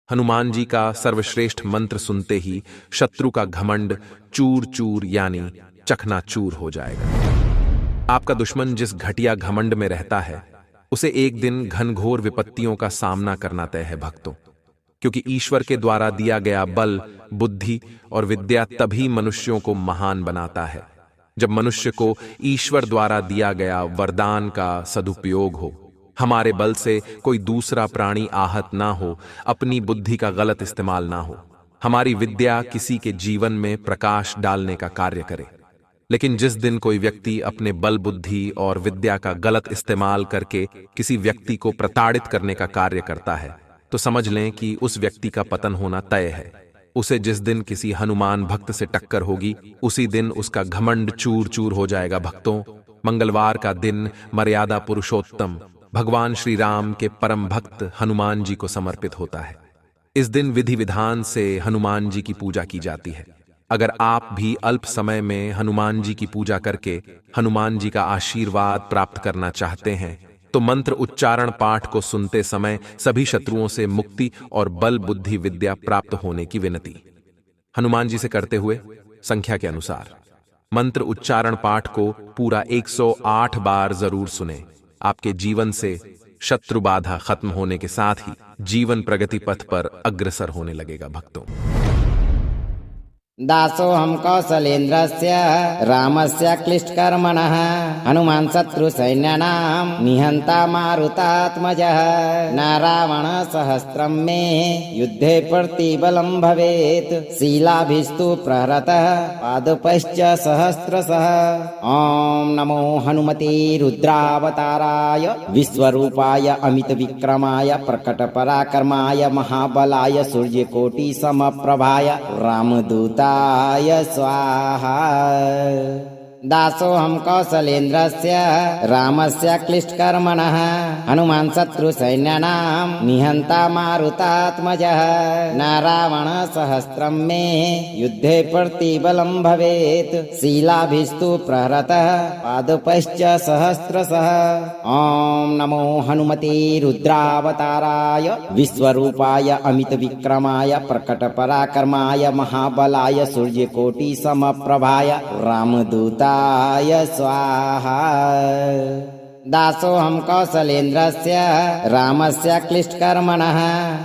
हनुमान जी का सर्वश्रेष्ठ मंत्र सुनते ही शत्रु का घमंड चूर चूर यानी चकनाचूर हो जाएगा। आपका दुश्मन जिस घटिया घमंड में रहता है उसे एक दिन घनघोर विपत्तियों का सामना करना तय है भक्तों, क्योंकि ईश्वर के द्वारा दिया गया बल, बुद्धि और विद्या तभी मनुष्यों को महान बनाता है जब मनुष्य को ईश्वर द्वारा दिया गया वरदान का सदुपयोग हो। हमारे बल से कोई दूसरा प्राणी आहत ना हो, अपनी बुद्धि का गलत इस्तेमाल ना हो, हमारी विद्या किसी के जीवन में प्रकाश डालने का कार्य करे। लेकिन जिस दिन कोई व्यक्ति अपने बल, बुद्धि और विद्या का गलत इस्तेमाल करके किसी व्यक्ति को प्रताड़ित करने का कार्य करता है तो समझ लें कि उस व्यक्ति का पतन होना तय है। उसे जिस दिन किसी हनुमान भक्त से टक्कर होगी उसी दिन उसका घमंड चूर चूर हो जाएगा भक्तों। मंगलवार का दिन मर्यादा पुरुषोत्तम भगवान श्री राम के परम भक्त हनुमान जी को समर्पित होता है। इस दिन विधि विधान से हनुमान जी की पूजा की जाती है। अगर आप भी अल्प समय में हनुमान जी की पूजा करके हनुमान जी का आशीर्वाद प्राप्त करना चाहते हैं तो मंत्र उच्चारण पाठ को सुनते समय सभी शत्रुओं से मुक्ति और बल, बुद्धि, विद्या प्राप्त होने की विनती हनुमान जी से करते हुए संख्या के अनुसार मंत्र उच्चारण पाठ को पूरा 108 बार जरूर सुने। आपके जीवन से शत्रु बाधा खत्म होने के साथ ही जीवन प्रगति पथ पर अग्रसर होने लगेगा भक्तों। दासोऽहं कौसलेन्द्रस्य रामस्य क्लिष्टकर्मणः हनुमान् शत्रुसैन्यानां निहन्ता मारुतात्मजः न रावणसहस्रं मे युद्धे प्रतिबलं भवेत् शीलाभिस्तु प्रहरतः पादपैश्च सहस्रशः। ॐ नमो हनुमते रुद्रावताराय विश्वरूपाय अमितविक्रमाय प्रकटपराक्रमाय महाबलाय सूर्यकोटिसमप्रभाय रामदूताय स्वाहा। दासोऽहं कौसलेन्द्रस्य रामस्य क्लिष्टकर्मणः हनुमान् शत्रुसैन्यानां निहन्ता मारुतात्मजः न रावणसहस्रं मे युद्धे प्रतिबलं भवेत् शीलाभिस्तु प्रहरतः पादपैश्च सहस्रशः। ॐ नमो हनुमते रुद्रावताराय विश्वरूपाय अमितविक्रमाय प्रकटपराक्रमाय महाबलाय सूर्यकोटिसमप्रभाय रामदूताय स्वाहा। दासोऽहं कौसलेन्द्रस्य रामस्य क्लिष्टकर्मणः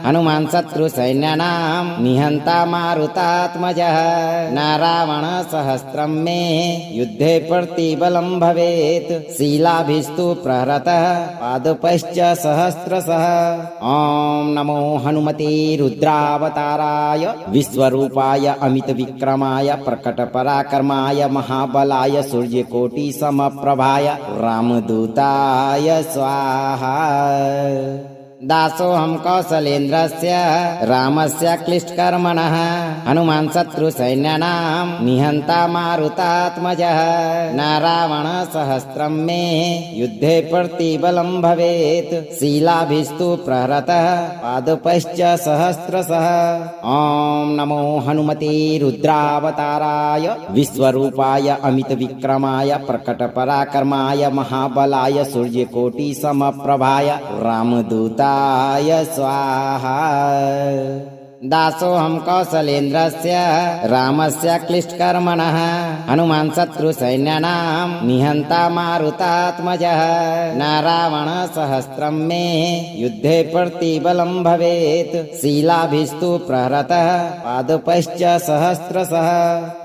हनुमान् शत्रुसैन्यानां निहन्ता मारुतात्मजः न रावणसहस्रं मे युद्धे प्रतिबलं भवेत् शीलाभिस्तु प्रहरतः पादपैश्च सहस्रशः। ॐ नमो हनुमते रुद्रावताराय विश्वरूपाय अमितविक्रमाय प्रकटपराक्रमाय महाबलाय सूर्यकोटिसमप्रभाय रामदूताय स्वाहा। दासोऽहं कौसलेन्द्रस्य रामस्य क्लिष्टकर्मणः हनुमान् शत्रुसैन्यानां निहन्ता मारुतात्मजः न रावणसहस्रं मे युद्धे प्रतिबलं भवेत् शीलाभिस्तु प्रहरतः पादपैश्च सहस्रशः। ॐ नमो हनुमते रुद्रावताराय विश्वरूपाय अमितविक्रमाय प्रकटपराक्रमाय महाबलाय सूर्यकोटिसमप्रभाय रामदूताय स्वाहा। दासोऽहं कौसलेन्द्रस्य रामस्य क्लिष्टकर्मणः हनुमान् शत्रुसैन्यानां निहन्ता मारुतात्मजः न रावणसहस्रं मे युद्धे प्रतिबलं भवेत् शीलाभिस्तु प्रहरतः पादपैश्च सहस्रशः।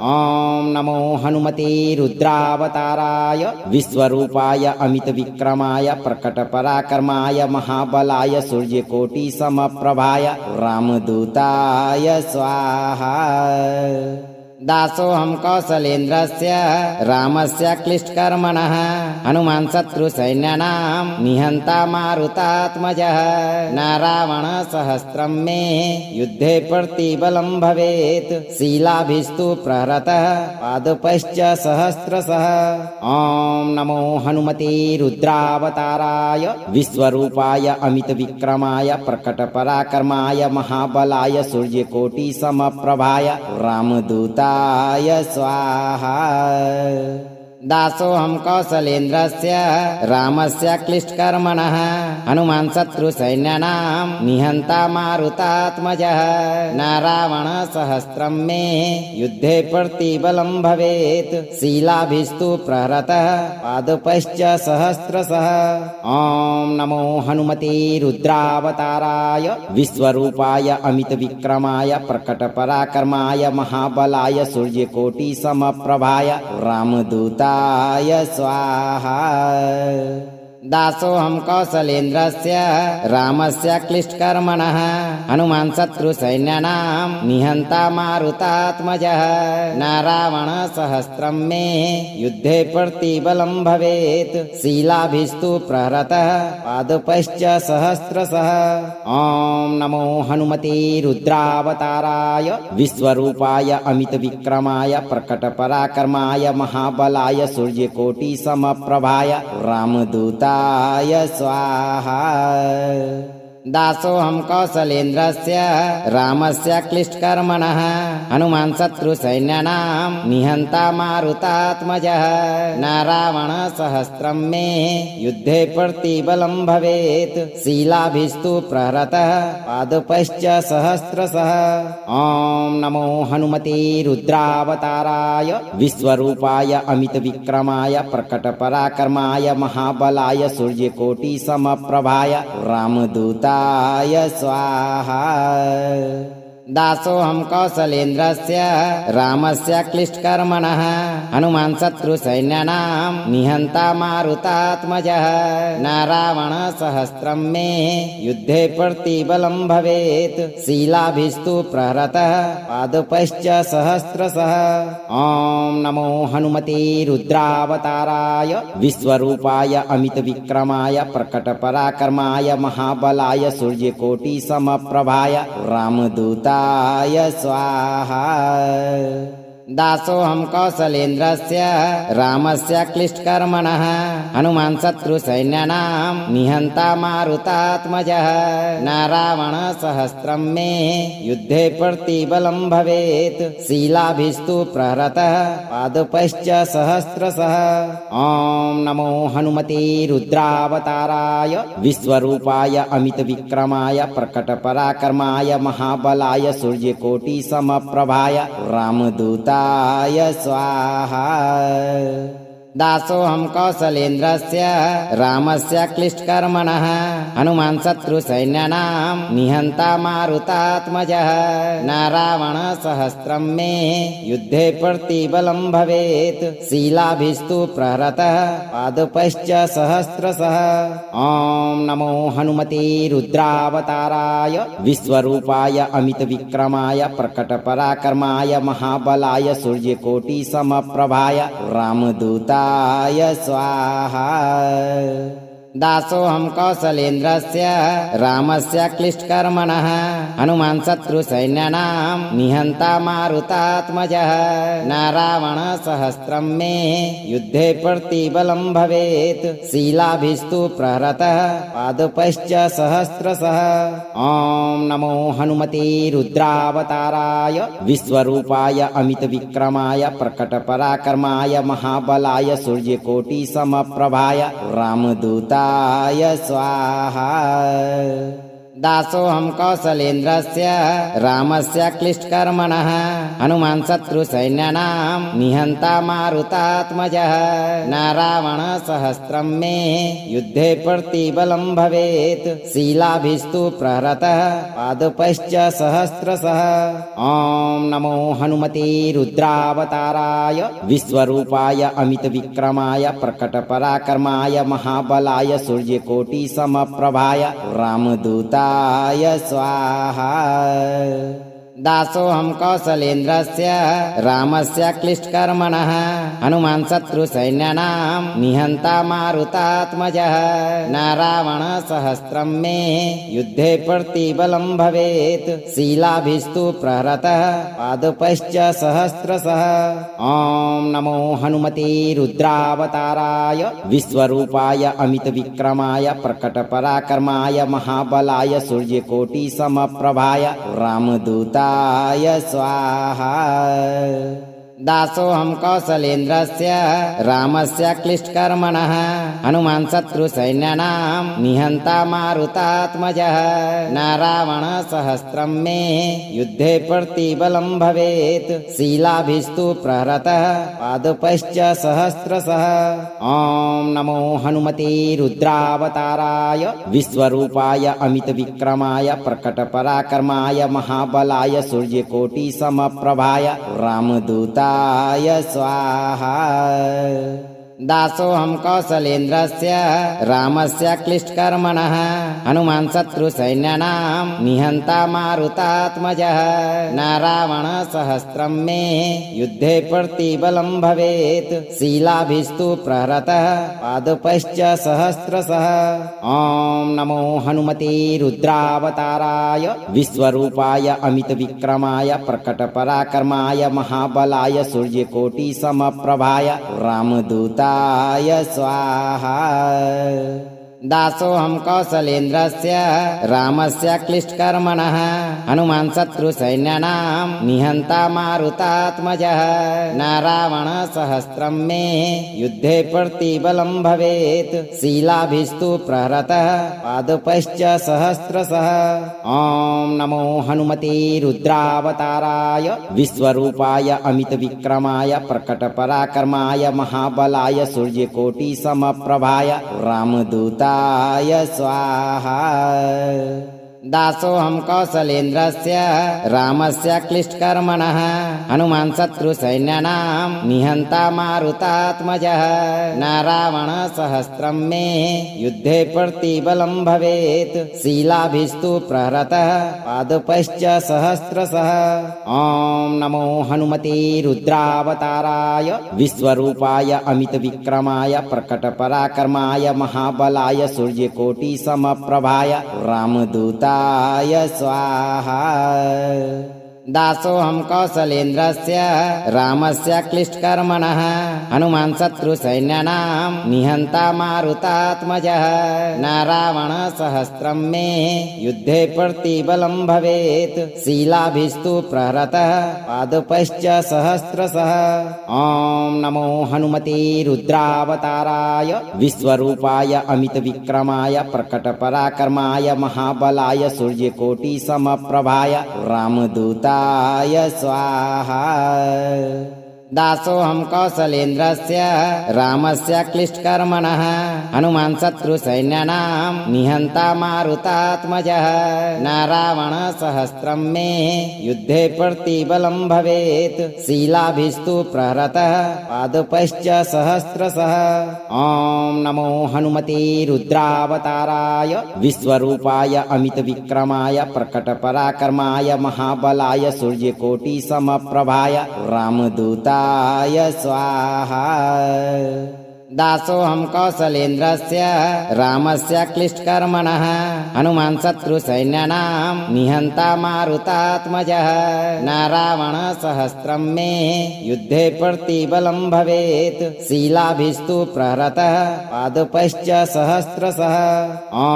ॐ नमो हनुमते रुद्रावताराय विश्वरूपाय अमितविक्रमाय प्रकटपराक्रमाय महाबलाय सूर्यकोटिसमप्रभाय रामदूताय स्वाहा। दासोऽहं कौसलेन्द्रस्य रामस्य क्लिष्टकर्मणः हनुमान् शत्रुसैन्यानां निहन्ता मारुतात्मजः न रावणसहस्रं मे युद्धे प्रतिबलं भवेत् शीलाभिस्तु प्रहरतः पादपैश्च सहस्रशः। ॐ नमो हनुमते रुद्रावताराय विश्वरूपाय अमितविक्रमाय प्रकटपराक्रमाय महाबलाय सूर्यकोटिसमप्रभाय रामदूताय स्वाहा। दासोऽहं कौसलेन्द्रस्य रामस्य क्लिष्टकर्मणः हनुमान् शत्रुसैन्यानां निहन्ता मारुतात्मजः न रावणसहस्रं मे युद्धे प्रतिबलं भवेत् शीलाभिस्तु प्रहरतः पादपैश्च सहस्रशः ॐ नमो हनुमते रुद्रावताराय विश्वरूपाय अमितविक्रमाय प्रकटपराक्रमाय महाबलाय सूर्यकोटिसमप्रभाय रामदूताय स्वाहा। दासोऽहं कौसलेन्द्रस्य रामस्य क्लिष्टकर्मणः हनुमान् शत्रुसैन्यानां निहन्ता मारुतात्मजः न रावणसहस्रं मे युद्धे प्रतिबलं भवेत् शीलाभिस्तु प्रहरतः पादपैश्च सहस्रशः ॐ नमो हनुमते रुद्रावताराय विश्वरूपाय अमितविक्रमाय प्रकटपराक्रमाय महाबलाय सूर्यकोटिसमप्रभाय रामदूताय स्वाहा। दासोऽहं कौसलेन्द्रस्य रामस्य क्लिष्टकर्मणः हनुमान् शत्रुसैन्यानां निहन्ता मारुतात्मजः न रावणसहस्रं मे युद्धे प्रतिबलं भवेत् शीलाभिस्तु प्रहरतः पादपैश्च सहस्रशः ॐ नमो हनुमते रुद्रावताराय विश्वरूपाय अमितविक्रमाय प्रकटपराक्रमाय महाबलाय सूर्यकोटिसमप्रभाय रामदूताय स्वाहा। दासोऽहं कौसलेन्द्रस्य रामस्य क्लिष्टकर्मणः हनुमान् शत्रुसैन्यानां निहन्ता मारुतात्मजः न रावणसहस्रं मे युद्धे प्रतिबलं भवेत् शीलाभिस्तु प्रहरतः पादपैश्च सहस्रशः ॐ नमो हनुमते रुद्रावताराय विश्वरूपाय अमितविक्रमाय प्रकटपराक्रमाय महाबलाय सूर्यकोटिसमप्रभाय रामदूताय स्वाहा। दासोऽहं कौसलेन्द्रस्य रामस्य क्लिष्टकर्मणः हनुमान् शत्रुसैन्यानां निहन्ता मारुतात्मजः न रावणसहस्रं मे युद्धे प्रतिबलं भवेत् शीलाभिस्तु प्रहरतः पादपैश्च सहस्रशः ॐ नमो हनुमते रुद्रावताराय विश्वरूपाय अमितविक्रमाय प्रकटपराक्रमाय महाबलाय सूर्यकोटिसमप्रभाय रामदूताय स्वाहा। दासोऽहं कौसलेन्द्रस्य रामस्य क्लिष्टकर्मणः हनुमान् शत्रुसैन्यानां निहन्ता मारुतात्मजः न रावणसहस्रं मे युद्धे प्रतिबलं भवेत् शीलाभिस्तु प्रहरतः पादपैश्च सहस्रशः ॐ नमो हनुमते रुद्रावताराय विश्वरूपाय अमितविक्रमाय प्रकटपराक्रमाय महाबलाय सूर्यकोटिसमप्रभाय रामदूताय स्वाहा। दासोऽहं कौसलेन्द्रस्य रामस्य क्लिष्टकर्मणः हनुमान् शत्रुसैन्यानां निहन्ता मारुतात्मजः न रावणसहस्रं मे युद्धे प्रतिबलं भवेत् शीलाभिस्तु प्रहरतः पादपैश्च सहस्रशः ॐ नमो हनुमते रुद्रावताराय विश्वरूपाय अमितविक्रमाय प्रकटपराक्रमाय महाबलाय सूर्यकोटिसमप्रभाय रामदूताय स्वाहा। दासोऽहं कौसलेन्द्रस्य रामस्य क्लिष्टकर्मणः हनुमान् शत्रुसैन्यानां निहन्ता मारुतात्मजः न रावणसहस्रं मे युद्धे प्रतिबलं भवेत् शीलाभिस्तु प्रहरतः पादपैश्च सहस्रशः ॐ नमो हनुमते रुद्रावताराय विश्वरूपाय अमितविक्रमाय प्रकटपराक्रमाय महाबलाय सूर्यकोटिसमप्रभाय रामदूताय स्वाहा। दासोऽहं कौसलेन्द्रस्य रामस्य क्लिष्टकर्मणः हनुमान् शत्रुसैन्यानां निहन्ता मारुतात्मजः न रावणसहस्रं मे युद्धे प्रतिबलं भवेत् शीलाभिस्तु प्रहरतः पादपैश्च सहस्रशः ॐ नमो हनुमते रुद्रावताराय विश्वरूपाय अमितविक्रमाय प्रकटपराक्रमाय महाबलाय सूर्यकोटिसमप्रभाय रामदूताय स्वाहा। दासोऽहं कौसलेन्द्रस्य रामस्य क्लिष्टकर्मणः हनुमान् शत्रुसैन्यानां निहन्ता मारुतात्मजः न रावणसहस्रं मे युद्धे प्रतिबलं भवेत् शीलाभिस्तु प्रहरतः पादपैश्च सहस्रशः ॐ नमो हनुमते रुद्रावताराय विश्वरूपाय अमितविक्रमाय प्रकटपराक्रमाय महाबलाय सूर्यकोटिसमप्रभाय रामदूताय स्वाहा। दासोऽहं कौसलेन्द्रस्य रामस्य क्लिष्टकर्मणः हनुमान् शत्रुसैन्यानां निहन्ता मारुतात्मजः न रावणसहस्रं मे युद्धे प्रतिबलं भवेत् शीलाभिस्तु प्रहरतः पादपैश्च सहस्रशः ॐ नमो हनुमते रुद्रावताराय विश्वरूपाय अमितविक्रमाय प्रकटपराक्रमाय महाबलाय सूर्यकोटिसमप्रभाय रामदूताय स्वाहा। दासोऽहं कौसलेन्द्रस्य रामस्य क्लिष्टकर्मणः हनुमान् शत्रुसैन्यानां निहन्ता मारुतात्मजः न रावणसहस्रं मे युद्धे प्रतिबलं भवेत् शीलाभिस्तु प्रहरतः पादपैश्च सहस्रशः ॐ नमो हनुमते रुद्रावताराय विश्वरूपाय अमितविक्रमाय प्रकटपराक्रमाय महाबलाय सूर्यकोटिसमप्रभाय रामदूताय स्वाहा। दासोऽहं कौसलेन्द्रस्य रामस्य क्लिष्टकर्मणः हनुमान् शत्रुसैन्यानां निहन्ता मारुतात्मजः न रावणसहस्रं मे युद्धे प्रतिबलं भवेत् शीलाभिस्तु प्रहरतः पादपैश्च सहस्रशः ॐ नमो हनुमते रुद्रावताराय विश्वरूपाय अमितविक्रमाय प्रकटपराक्रमाय महाबलाय सूर्यकोटिसमप्रभाय रामदूताय स्वाहा। दासोऽहं कौसलेन्द्रस्य रामस्य क्लिष्टकर्मणः हनुमान् शत्रुसैन्यानां निहन्ता मारुतात्मजः न रावणसहस्रं मे युद्धे प्रतिबलं भवेत् शीलाभिस्तु प्रहरतः पादपैश्च सहस्रशः ॐ नमो हनुमते रुद्रावताराय विश्वरूपाय अमितविक्रमाय प्रकटपराक्रमाय महाबलाय सूर्यकोटिसमप्रभाय रामदूताय स्वाहा। दासोऽहं कौसलेन्द्रस्य रामस्य क्लिष्टकर्मणः हनुमान् शत्रुसैन्यानां निहन्ता मारुतात्मजः न रावणसहस्रं मे युद्धे प्रतिबलं भवेत् शीलाभिस्तु प्रहरतः पादपैश्च सहस्रशः ॐ नमो हनुमते रुद्रावताराय विश्वरूपाय अमितविक्रमाय प्रकटपराक्रमाय महाबलाय सूर्यकोटिसमप्रभाय रामदूताय स्वाहा। दासोऽहं कौसलेन्द्रस्य रामस्य क्लिष्टकर्मणः हनुमान् शत्रुसैन्यानां निहन्ता मारुतात्मजः न रावणसहस्रं मे युद्धे प्रतिबलं भवेत् शीलाभिस्तु प्रहरतः पादपैश्च सहस्रशः ॐ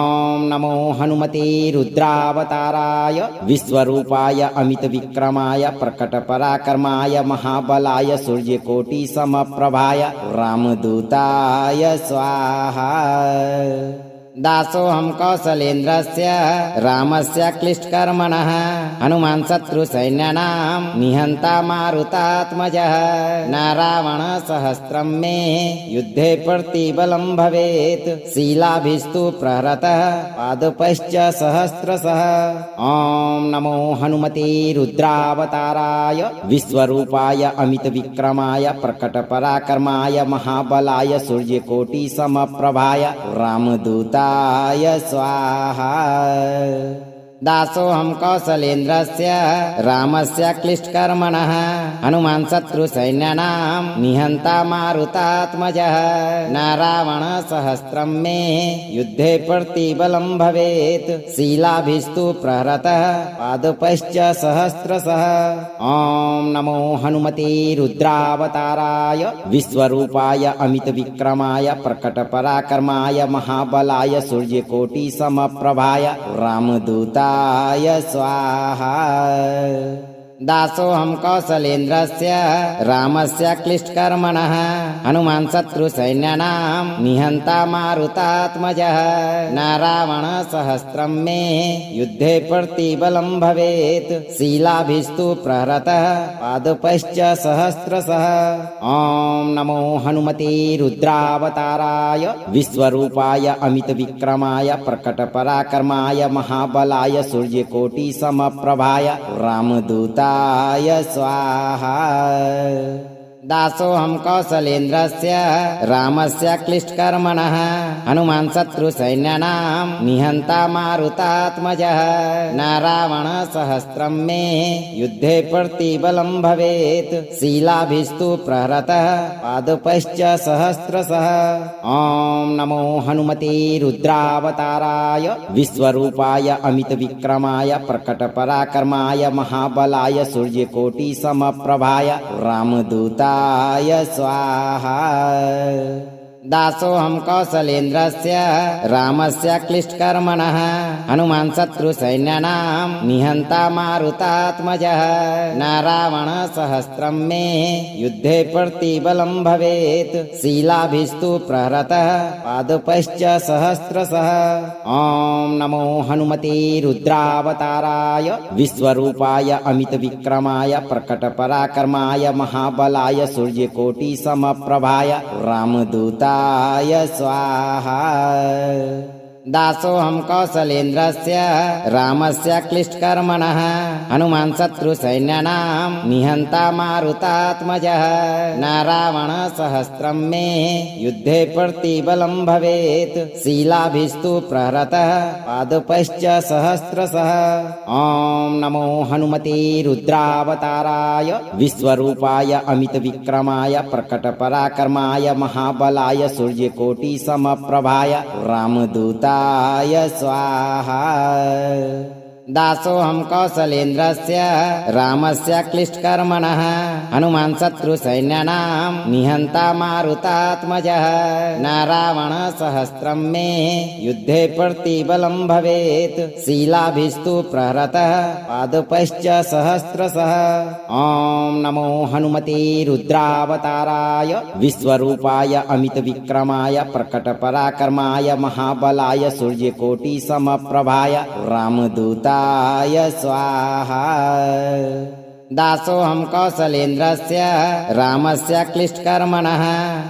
नमो हनुमते रुद्रावताराय विश्वरूपाय अमितविक्रमाय प्रकटपराक्रमाय महाबलाय सूर्यकोटिसमप्रभाय रामदूताय स्वाहा। दासोऽहं कौसलेन्द्रस्य रामस्य क्लिष्टकर्मणः हनुमान् शत्रुसैन्यानां निहन्ता मारुतात्मजः न रावणसहस्रं मे युद्धे प्रतिबलं भवेत् शीलाभिस्तु प्रहरतः पादपैश्च सहस्रशः ॐ नमो हनुमते रुद्रावताराय विश्वरूपाय अमितविक्रमाय प्रकटपराक्रमाय महाबलाय सूर्यकोटिसमप्रभाय रामदूताय स्वाहा। दासोऽहं कौसलेन्द्रस्य रामस्य क्लिष्टकर्मणः हनुमान् शत्रुसैन्यानां निहन्ता मारुतात्मजः न रावणसहस्रं मे युद्धे प्रतिबलं भवेत् शीलाभिस्तु प्रहरतः पादपैश्च सहस्रशः ॐ नमो हनुमते रुद्रावताराय विश्वरूपाय अमितविक्रमाय प्रकटपराक्रमाय महाबलाय सूर्यकोटिसमप्रभाय रामदूताय स्वाहा। दासोऽहं कौसलेन्द्रस्य रामस्य क्लिष्टकर्मणः हनुमान् शत्रुसैन्यानां निहन्ता मारुतात्मजः न रावणसहस्रं मे युद्धे प्रतिबलं भवेत् शीलाभिस्तु प्रहरतः पादपश्च सहस्रशः ॐ नमो हनुमते रुद्रावताराय विश्वरूपाय अमितविक्रमाय प्रकटपराक्रमाय महाबलाय सूर्यकोटिसमप्रभाय रामदूताय स्वाहा। दासोऽहं कौसलेन्द्रस्य रामस्य क्लिष्टकर्मणः हनुमान् शत्रुसैन्यानां निहन्ता मारुतात्मजः न रावणसहस्रं मे युद्धे प्रतिबलं भवेत् शीलाभिस्तु प्रहरतः पादपश्च सहस्रशः ॐ नमो हनुमते रुद्रावताराय विश्वरूपाय अमितविक्रमाय प्रकटपराक्रमाय महाबलाय सूर्यकोटिसमप्रभाय रामदूताय स्वाहा। दासोऽहं कौसलेन्द्रस्य रामस्य क्लिष्टकर्मणः हनुमान् शत्रुसैन्यानां निहन्ता मारुतात्मजः न रावणसहस्रं मे युद्धे प्रतिबलं भवेत् शीलाभिस्तु प्रहरतः पादपश्च सहस्रशः ॐ नमो हनुमते रुद्रावताराय विश्वरूपाय अमितविक्रमाय प्रकटपराक्रमाय महाबलाय सूर्यकोटिसमप्रभाय रामदूताय स्वाहा। दासोऽहं कौसलेन्द्रस्य रामस्य क्लिष्टकर्मणः हनुमान् शत्रुसैन्यानां निहन्ता मारुतात्मजः न रावणसहस्रं मे युद्धे प्रतिबलं भवेत् शीलाभिस्तु प्रहरतः पादपश्च सहस्रशः ॐ नमो हनुमते रुद्रावताराय विश्वरूपाय अमितविक्रमाय प्रकटपराक्रमाय महाबलाय सूर्यकोटिसमप्रभाय रामदूताय स्वाहा। दासोऽहं कौसलेन्द्रस्य रामस्य क्लिष्टकर्मणः हनुमान् शत्रुसैन्यानां निहन्ता मारुतात्मजः न रावणसहस्रं मे युद्धे प्रतिबलं भवेत् शीलाभिस्तु प्रहरतः पादपश्च सहस्रशः ॐ नमो हनुमते रुद्रावताराय विश्वरूपाय अमितविक्रमाय प्रकटपराक्रमाय महाबलाय सूर्यकोटिसमप्रभाय रामदूताय स्वाहा। दासोऽहं कौसलेन्द्रस्य रामस्य क्लिष्टकर्मणः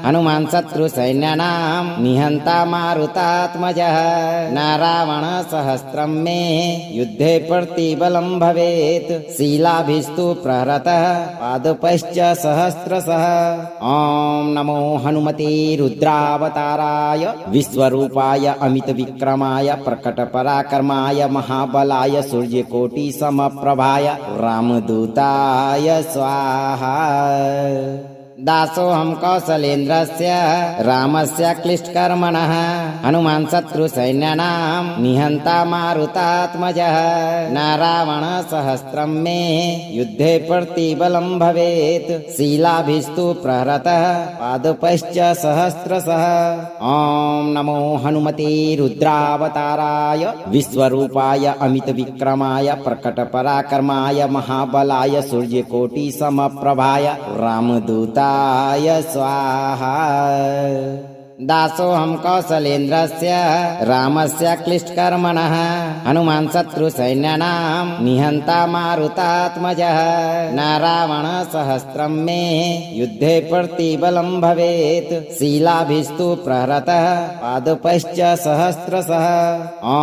हनुमान् शत्रुसैन्यानां निहन्ता मारुतात्मजः न रावणसहस्रं मे युद्धे प्रतिबलं भवेत् शीलाभिस्तु प्रहरतः पादपश्च सहस्रशः ॐ नमो हनुमते रुद्रावताराय विश्वरूपाय अमितविक्रमाय प्रकटपराक्रमाय महाबलाय सूर्यकोटिसमप्रभाय रामदूताय स्वाहा। दासोऽहं कौसलेन्द्रस्य रामस्य क्लिष्टकर्मणः हनुमान् शत्रुसैन्यानां निहन्ता मारुतात्मजः न रावणसहस्रं मे युद्धे प्रतिबलं भवेत् शीलाभिस्तु प्रहरतः पादपश्च सहस्रशः ॐ नमो हनुमते रुद्रावताराय विश्वरूपाय अमितविक्रमाय प्रकटपराक्रमाय महाबलाय सूर्यकोटिसमप्रभाय रामदूताय स्वाहा। दासोऽहं कौसलेन्द्रस्य रामस्य क्लिष्टकर्मणः हनुमान् शत्रुसैन्यानां निहन्ता मारुतात्मजः न रावणसहस्रं मे युद्धे प्रतिबलं भवेत् शीलाभिस्तु प्रहरतः पादपश्च सहस्रशः ॐ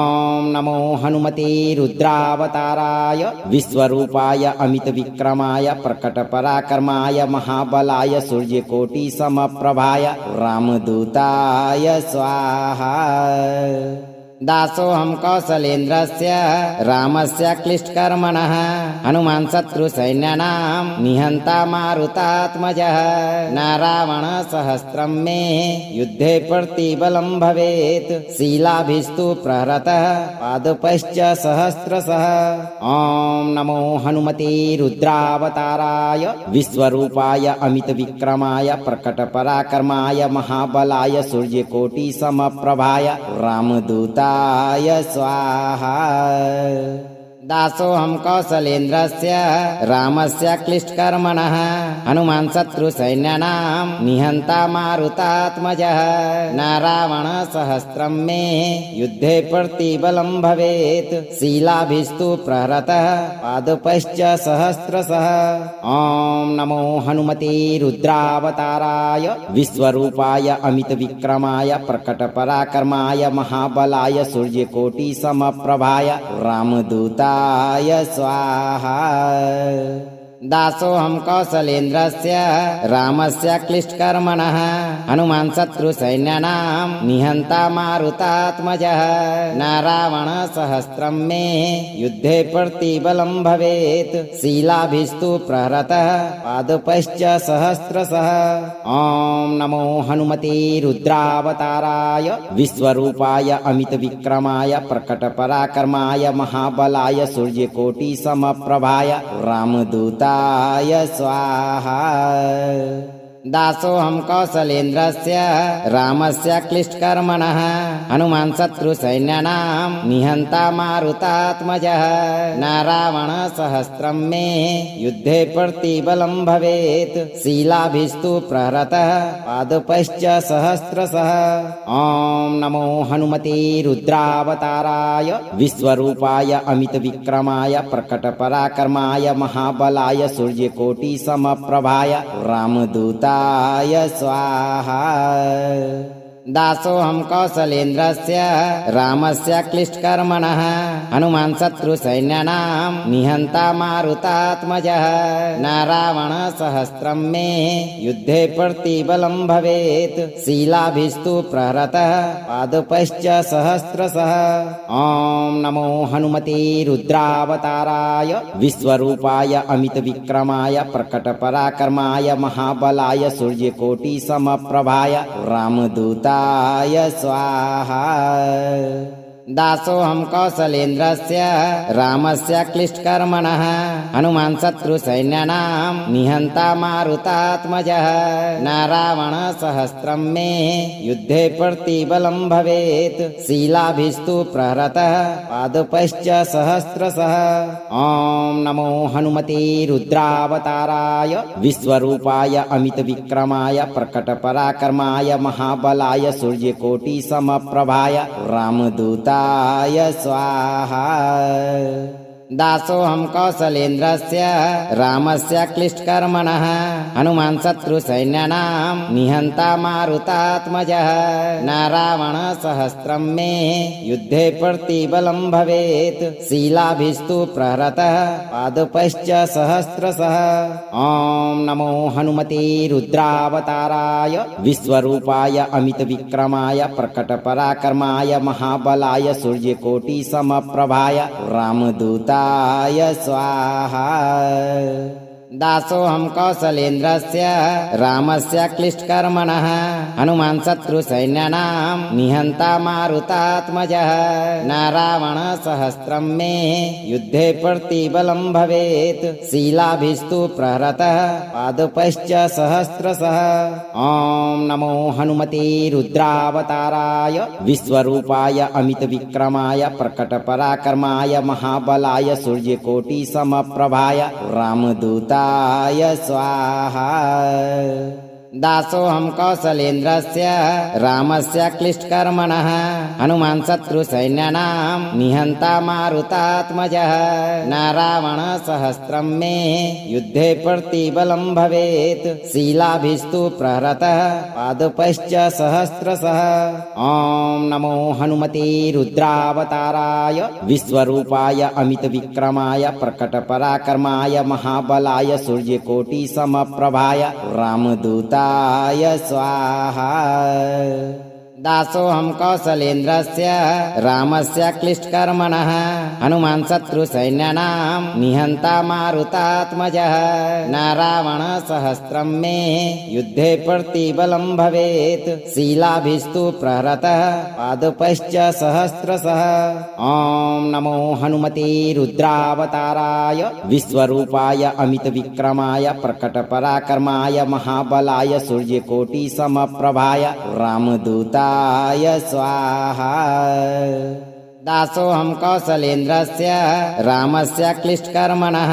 नमो हनुमते रुद्रावताराय विश्वरूपाय अमितविक्रमाय प्रकटपराक्रमाय महाबलाय सूर्यकोटिसमप्रभाय रामदूताय स्वाहा। दासोऽहं कौसलेन्द्रस्य रामस्य क्लिष्टकर्मणः हनुमान् शत्रुसैन्यानां निहन्ता मारुतात्मजः न रावणसहस्रं मे युद्धे प्रतिबलं भवेत् शीलाभिस्तु प्रहरतः पादपश्च सहस्रशः ॐ नमो हनुमते रुद्रावताराय विश्वरूपाय अमितविक्रमाय प्रकटपराक्रमाय महाबलाय सूर्यकोटिसमप्रभाय रामदूताय स्वाहा। दासोऽहं कौसलेन्द्रस्य रामस्य क्लिष्टकर्मणः हनुमान् शत्रुसैन्यानां निहन्ता मारुतात्मजः न रावणसहस्रं मे युद्धे प्रतिबलं भवेत् शीलाभिस्तु प्रहरतः पादपैश्च सहस्रशः ॐ नमो हनुमते रुद्रावताराय विश्वरूपाय अमितविक्रमाय प्रकटपराक्रमाय महाबलाय सूर्यकोटिसमप्रभाय रामदूताय स्वाहा। दासोऽहं कौसलेन्द्रस्य रामस्य क्लिष्टकर्मणः हनुमान् शत्रुसैन्यानां निहन्ता मारुतात्मजः न रावणसहस्रं मे युद्धे प्रतिबलं भवेत् शीलाभिस्तु प्रहरतः पादपैश्च सहस्रशः ॐ नमो हनुमते रुद्रावताराय विश्वरूपाय अमितविक्रमाय प्रकटपराक्रमाय महाबलाय सूर्यकोटिसमप्रभाय रामदूताय स्वाहा। दासोऽहं कौसलेन्द्रस्य रामस्य क्लिष्टकर्मणः हनुमान् शत्रुसैन्यानां निहन्ता मारुतात्मजः न रावणसहस्रं मे युद्धे प्रतिबलं भवेत् शीलाभिस्तु प्रहरतः पादपैश्च सहस्रशः ॐ नमो हनुमते रुद्रावताराय विश्वरूपाय अमितविक्रमाय प्रकटपराक्रमाय महाबलाय सूर्यकोटिसमप्रभाय रामदूताय स्वाहा। दासोऽहं कौसलेन्द्रस्य रामस्य क्लिष्टकर्मणः हनुमान् शत्रुसैन्यानां निहन्ता मारुतात्मजः न रावणसहस्रं मे युद्धे प्रतिबलं भवेत् शीलाभिस्तु प्रहरतः पादपैश्च सहस्रशः ॐ नमो हनुमते रुद्रावताराय विश्वरूपाय अमितविक्रमाय प्रकटपराक्रमाय महाबलाय सूर्यकोटिसमप्रभाय रामदूताय स्वाहा। दासोऽहं कौसलेन्द्रस्य रामस्य क्लिष्टकर्मणः हनुमान् शत्रुसैन्यानां निहन्ता मारुतात्मजः न रावणसहस्रं मे युद्धे प्रतिबलं भवेत् शीलाभिस्तु प्रहरतः पादपैश्च सहस्रशः ॐ नमो हनुमते रुद्रावताराय विश्वरूपाय अमितविक्रमाय प्रकटपराक्रमाय महाबलाय सूर्यकोटिसमप्रभाय रामदूताय स्वाहा। दासोऽहं कौसलेन्द्रस्य रामस्य क्लिष्टकर्मणः हनुमान् शत्रुसैन्यानां निहन्ता मारुतात्मजः न रावणसहस्रं मे युद्धे प्रतिबलं भवेत् शीलाभिस्तु प्रहरतः पादपैश्च सहस्रशः ॐ नमो हनुमते रुद्रावताराय विश्वरूपाय अमितविक्रमाय प्रकटपराक्रमाय महाबलाय सूर्यकोटिसमप्रभाय रामदूताय स्वाहा। दासोऽहं कौसलेन्द्रस्य रामस्य क्लिष्टकर्मणः हनुमान् शत्रुसैन्यानां निहन्ता मारुतात्मजः न रावणसहस्रं मे युद्धे प्रतिबलं भवेत् शीलाभिस्तु प्रहरतः पादपैश्च सहस्रशः ॐ नमो हनुमते रुद्रावताराय विश्वरूपाय अमितविक्रमाय प्रकटपराक्रमाय महाबलाय सूर्यकोटिसमप्रभाय रामदूताय स्वाहा। दासोऽहं कौसलेन्द्रस्य रामस्य क्लिष्टकर्मणः हनुमान् शत्रुसैन्यानां निहन्ता मारुतात्मजः न रावणसहस्रं मे युद्धे प्रतिबलं भवेत् शीलाभिस्तु प्रहरतः पादपैश्च सहस्रशः ॐ नमो हनुमते रुद्रावताराय विश्वरूपाय अमितविक्रमाय प्रकटपराक्रमाय महाबलाय सूर्यकोटिसमप्रभाय रामदूताय स्वाहा। दासोऽहं कौसलेन्द्रस्य रामस्य क्लिष्टकर्मणः हनुमान् शत्रुसैन्यानां निहन्ता मारुतात्मजः न रावणसहस्रं मे युद्धे प्रतिबलं भवेत् शीलाभिस्तु प्रहरतः पादपैश्च सहस्रशः ॐ नमो हनुमते रुद्रावताराय विश्वरूपाय अमितविक्रमाय प्रकटपराक्रमाय महाबलाय सूर्यकोटिसमप्रभाय रामदूताय स्वाहा। दासोऽहं कौसलेन्द्रस्य रामस्य क्लिष्टकर्मणः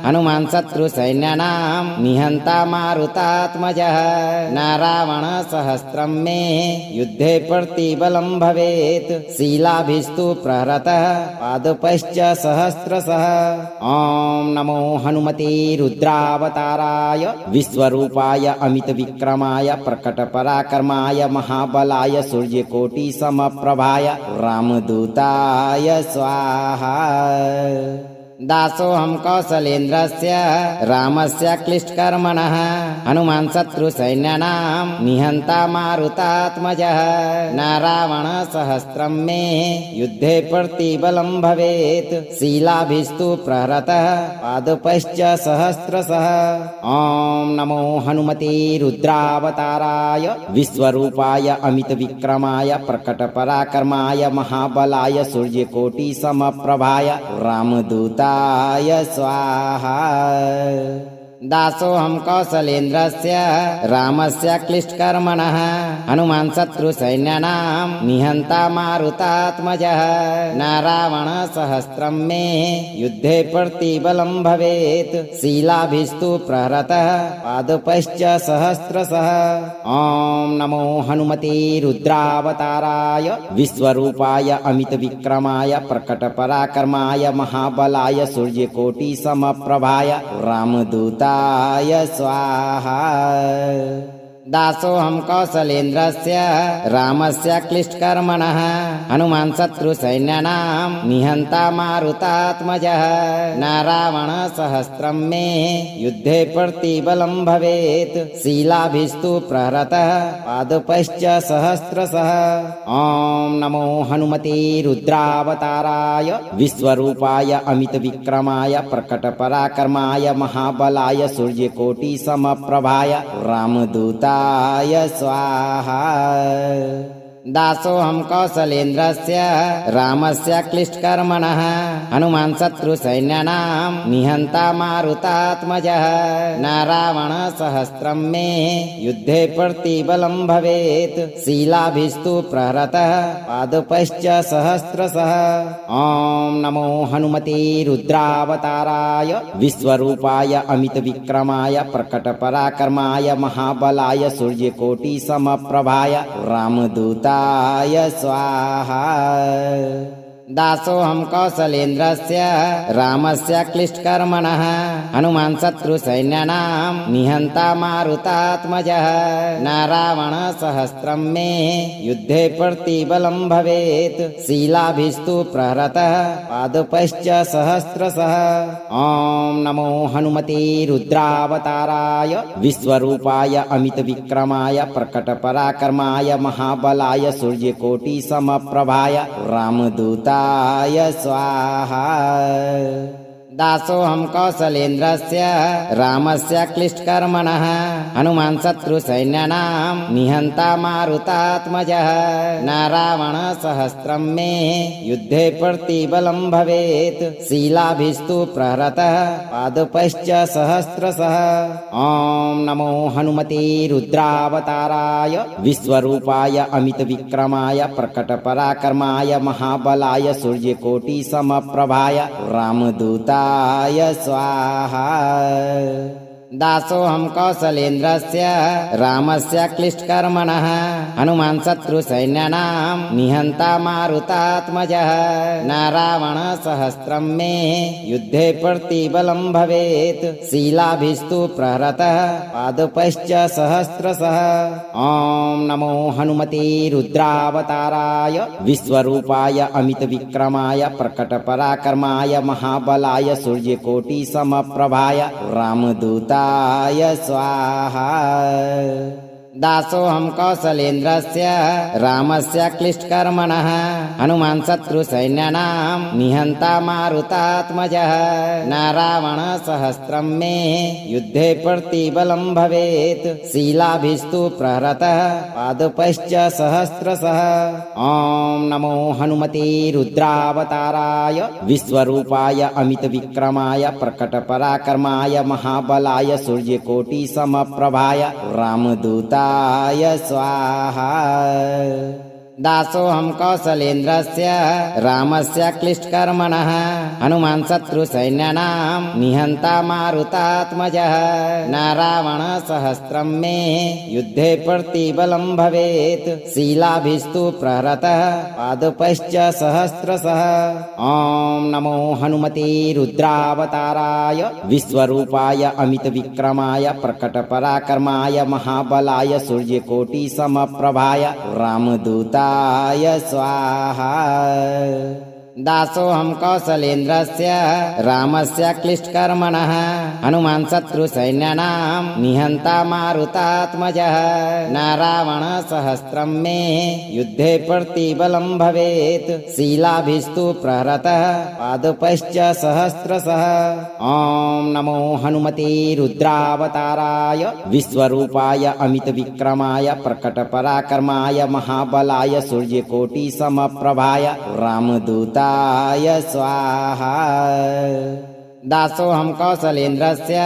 हनुमान् शत्रुसैन्यानां निहन्ता मारुतात्मजः न रावणसहस्रं मे युद्धे प्रतिबलं भवेत् शीलाभिस्तु प्रहरतः पादपैश्च सहस्रशः ॐ नमो हनुमते रुद्रावताराय विश्वरूपाय अमितविक्रमाय प्रकटपराक्रमाय महाबलाय सूर्यकोटिसमप्रभाय रामदूताय स्वाहा। दासोऽहं कौसलेन्द्रस्य रामस्य क्लिष्टकर्मणः हनुमान् शत्रुसैन्यानां निहन्ता मारुतात्मजः न रावणसहस्रं मे युद्धे प्रतिबलं भवेत् शीलाभिस्तु प्रहरतः पादपैश्च सहस्रशः ॐ नमो हनुमते रुद्रावताराय विश्वरूपाय अमितविक्रमाय प्रकटपराक्रमाय महाबलाय सूर्यकोटिसमप्रभाय रामदूताय स्वाहा। दासोऽहं कौसलेन्द्रस्य रामस्य क्लिष्टकर्मणः हनुमान् शत्रुसैन्यानां निहन्ता मारुतात्मजः न रावणसहस्रं मे युद्धे प्रतिबलं भवेत् शीलाभिस्तु प्रहरतः पादपैश्च सहस्रशः ॐ नमो हनुमते रुद्रावताराय विश्वरूपाय अमितविक्रमाय प्रकटपराक्रमाय महाबलाय सूर्यकोटिसमप्रभाय रामदूताय स्वाहा। दासोऽहं कौसलेन्द्रस्य रामस्य क्लिष्टकर्मणः हनुमान् शत्रुसैन्यानां निहन्ता मारुतात्मजः न रावणसहस्रं मे युद्धे प्रतिबलं भवेत् शीलाभिस्तु प्रहरतः पादपैश्च सहस्रशः ॐ नमो हनुमते रुद्रावताराय विश्वरूपाय अमितविक्रमाय प्रकटपराक्रमाय महाबलाय सूर्यकोटिसमप्रभाय रामदूताय स्वाहा। दासोऽहं कौसलेन्द्रस्य रामस्य क्लिष्टकर्मणः हनुमान् शत्रुसैन्यानां निहन्ता मारुतात्मजः न रावणसहस्रं मे युद्धे प्रतिबलं भवेत् शीलाभिस्तु प्रहरतः पादपैश्च सहस्रशः ॐ नमो हनुमते रुद्रावताराय विश्वरूपाय अमितविक्रमाय प्रकटपराक्रमाय महाबलाय सूर्यकोटिसमप्रभाय रामदूताय स्वाहा। दासोऽहं कौसलेन्द्रस्य रामस्य क्लिष्टकर्मणः हनुमान् शत्रुसैन्यानां निहन्ता मारुतात्मजः न रावणसहस्रं मे युद्धे प्रतिबलं भवेत् शीलाभिस्तु प्रहरतः पादपैश्च सहस्रशः ॐ नमो हनुमते रुद्रावताराय विश्वरूपाय अमितविक्रमाय प्रकटपराक्रमाय महाबलाय सूर्यकोटिसमप्रभाय रामदूताय स्वाहा। दासोऽहं कौसलेन्द्रस्य रामस्य क्लिष्टकर्मणः हनुमान् शत्रुसैन्यानां निहन्ता मारुतात्मजः न रावणसहस्रं मे युद्धे प्रतिबलं भवेत् शीलाभिस्तु प्रहरतः पादपैश्च सहस्रशः ॐ नमो हनुमते रुद्रावताराय विश्वरूपाय अमितविक्रमाय प्रकटपराक्रमाय महाबलाय सूर्यकोटिसमप्रभाय रामदूताय स्वाहा। दासोऽहं कौसलेन्द्रस्य रामस्य क्लिष्टकर्मणः हनुमान् शत्रुसैन्यानां निहन्ता मारुतात्मजः न रावणसहस्रं मे युद्धे प्रतिबलं भवेत् शीलाभिस्तु प्रहरतः पादपैश्च सहस्रशः ॐ नमो हनुमते रुद्रावताराय विश्वरूपाय अमितविक्रमाय प्रकटपराक्रमाय महाबलाय सूर्यकोटिसमप्रभाय रामदूताय स्वाहा। दासोऽहं कौसलेन्द्रस्य रामस्य क्लिष्टकर्मणः हनुमान् शत्रुसैन्यानां निहन्ता मारुतात्मजः न रावणसहस्रं मे युद्धे प्रतिबलं भवेत् शीलाभिस्तु प्रहरतः पादपैश्च सहस्रशः ॐ नमो हनुमते रुद्रावताराय विश्वरूपाय अमितविक्रमाय प्रकटपराक्रमाय महाबलाय सूर्यकोटिसमप्रभाय रामदूताय स्वाहा। दासोऽहं कौसलेन्द्रस्य रामस्य क्लिष्टकर्मणः हनुमान् शत्रुसैन्यानां निहन्ता मारुतात्मजः न रावणसहस्रं मे युद्धे प्रतिबलं भवेत् शीलाभिस्तु प्रहरतः पादपैश्च सहस्रशः ॐ नमो हनुमते रुद्रावताराय विश्वरूपाय अमितविक्रमाय प्रकटपराक्रमाय महाबलाय सूर्यकोटिसमप्रभाय रामदूताय स्वाहा। दासोऽहं कौसलेन्द्रस्य रामस्य क्लिष्टकर्मणः हनुमान् शत्रुसैन्यानां निहन्ता मारुतात्मजः न रावणसहस्रं मे युद्धे प्रतिबलं भवेत् शीलाभिस्तु प्रहरतः पादपैश्च सहस्रशः ॐ नमो हनुमते रुद्रावताराय विश्वरूपाय अमितविक्रमाय प्रकटपराक्रमाय महाबलाय सूर्यकोटिसमप्रभाय रामदूताय स्वाहा। दासोऽहं कौसलेन्द्रस्य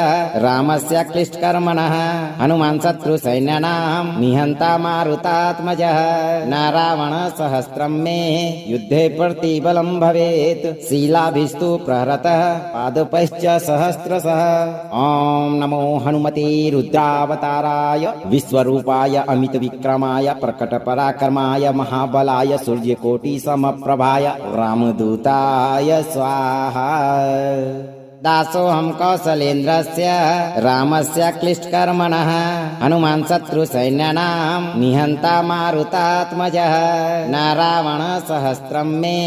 रामस्य क्लिष्टकर्मणः हनुमान् शत्रुसैन्यानां निहन्ता मारुतात्मजः न रावणसहस्रं मे युद्धे प्रतिबलं भवेत् शीलाभिस्तु प्रहरतः पादपैश्च सहस्रशः ॐ नमो हनुमते रुद्रावताराय विश्वरूपाय अमितविक्रमाय प्रकटपराक्रमाय महाबलाय सूर्यकोटिसमप्रभाय रामदूताय स्वाहा। दासोऽहं कौसलेन्द्रस्य रामस्य क्लिष्टकर्मणः हनुमान् शत्रुसैन्यानां निहन्ता मारुतात्मजः न रावणसहस्रं मे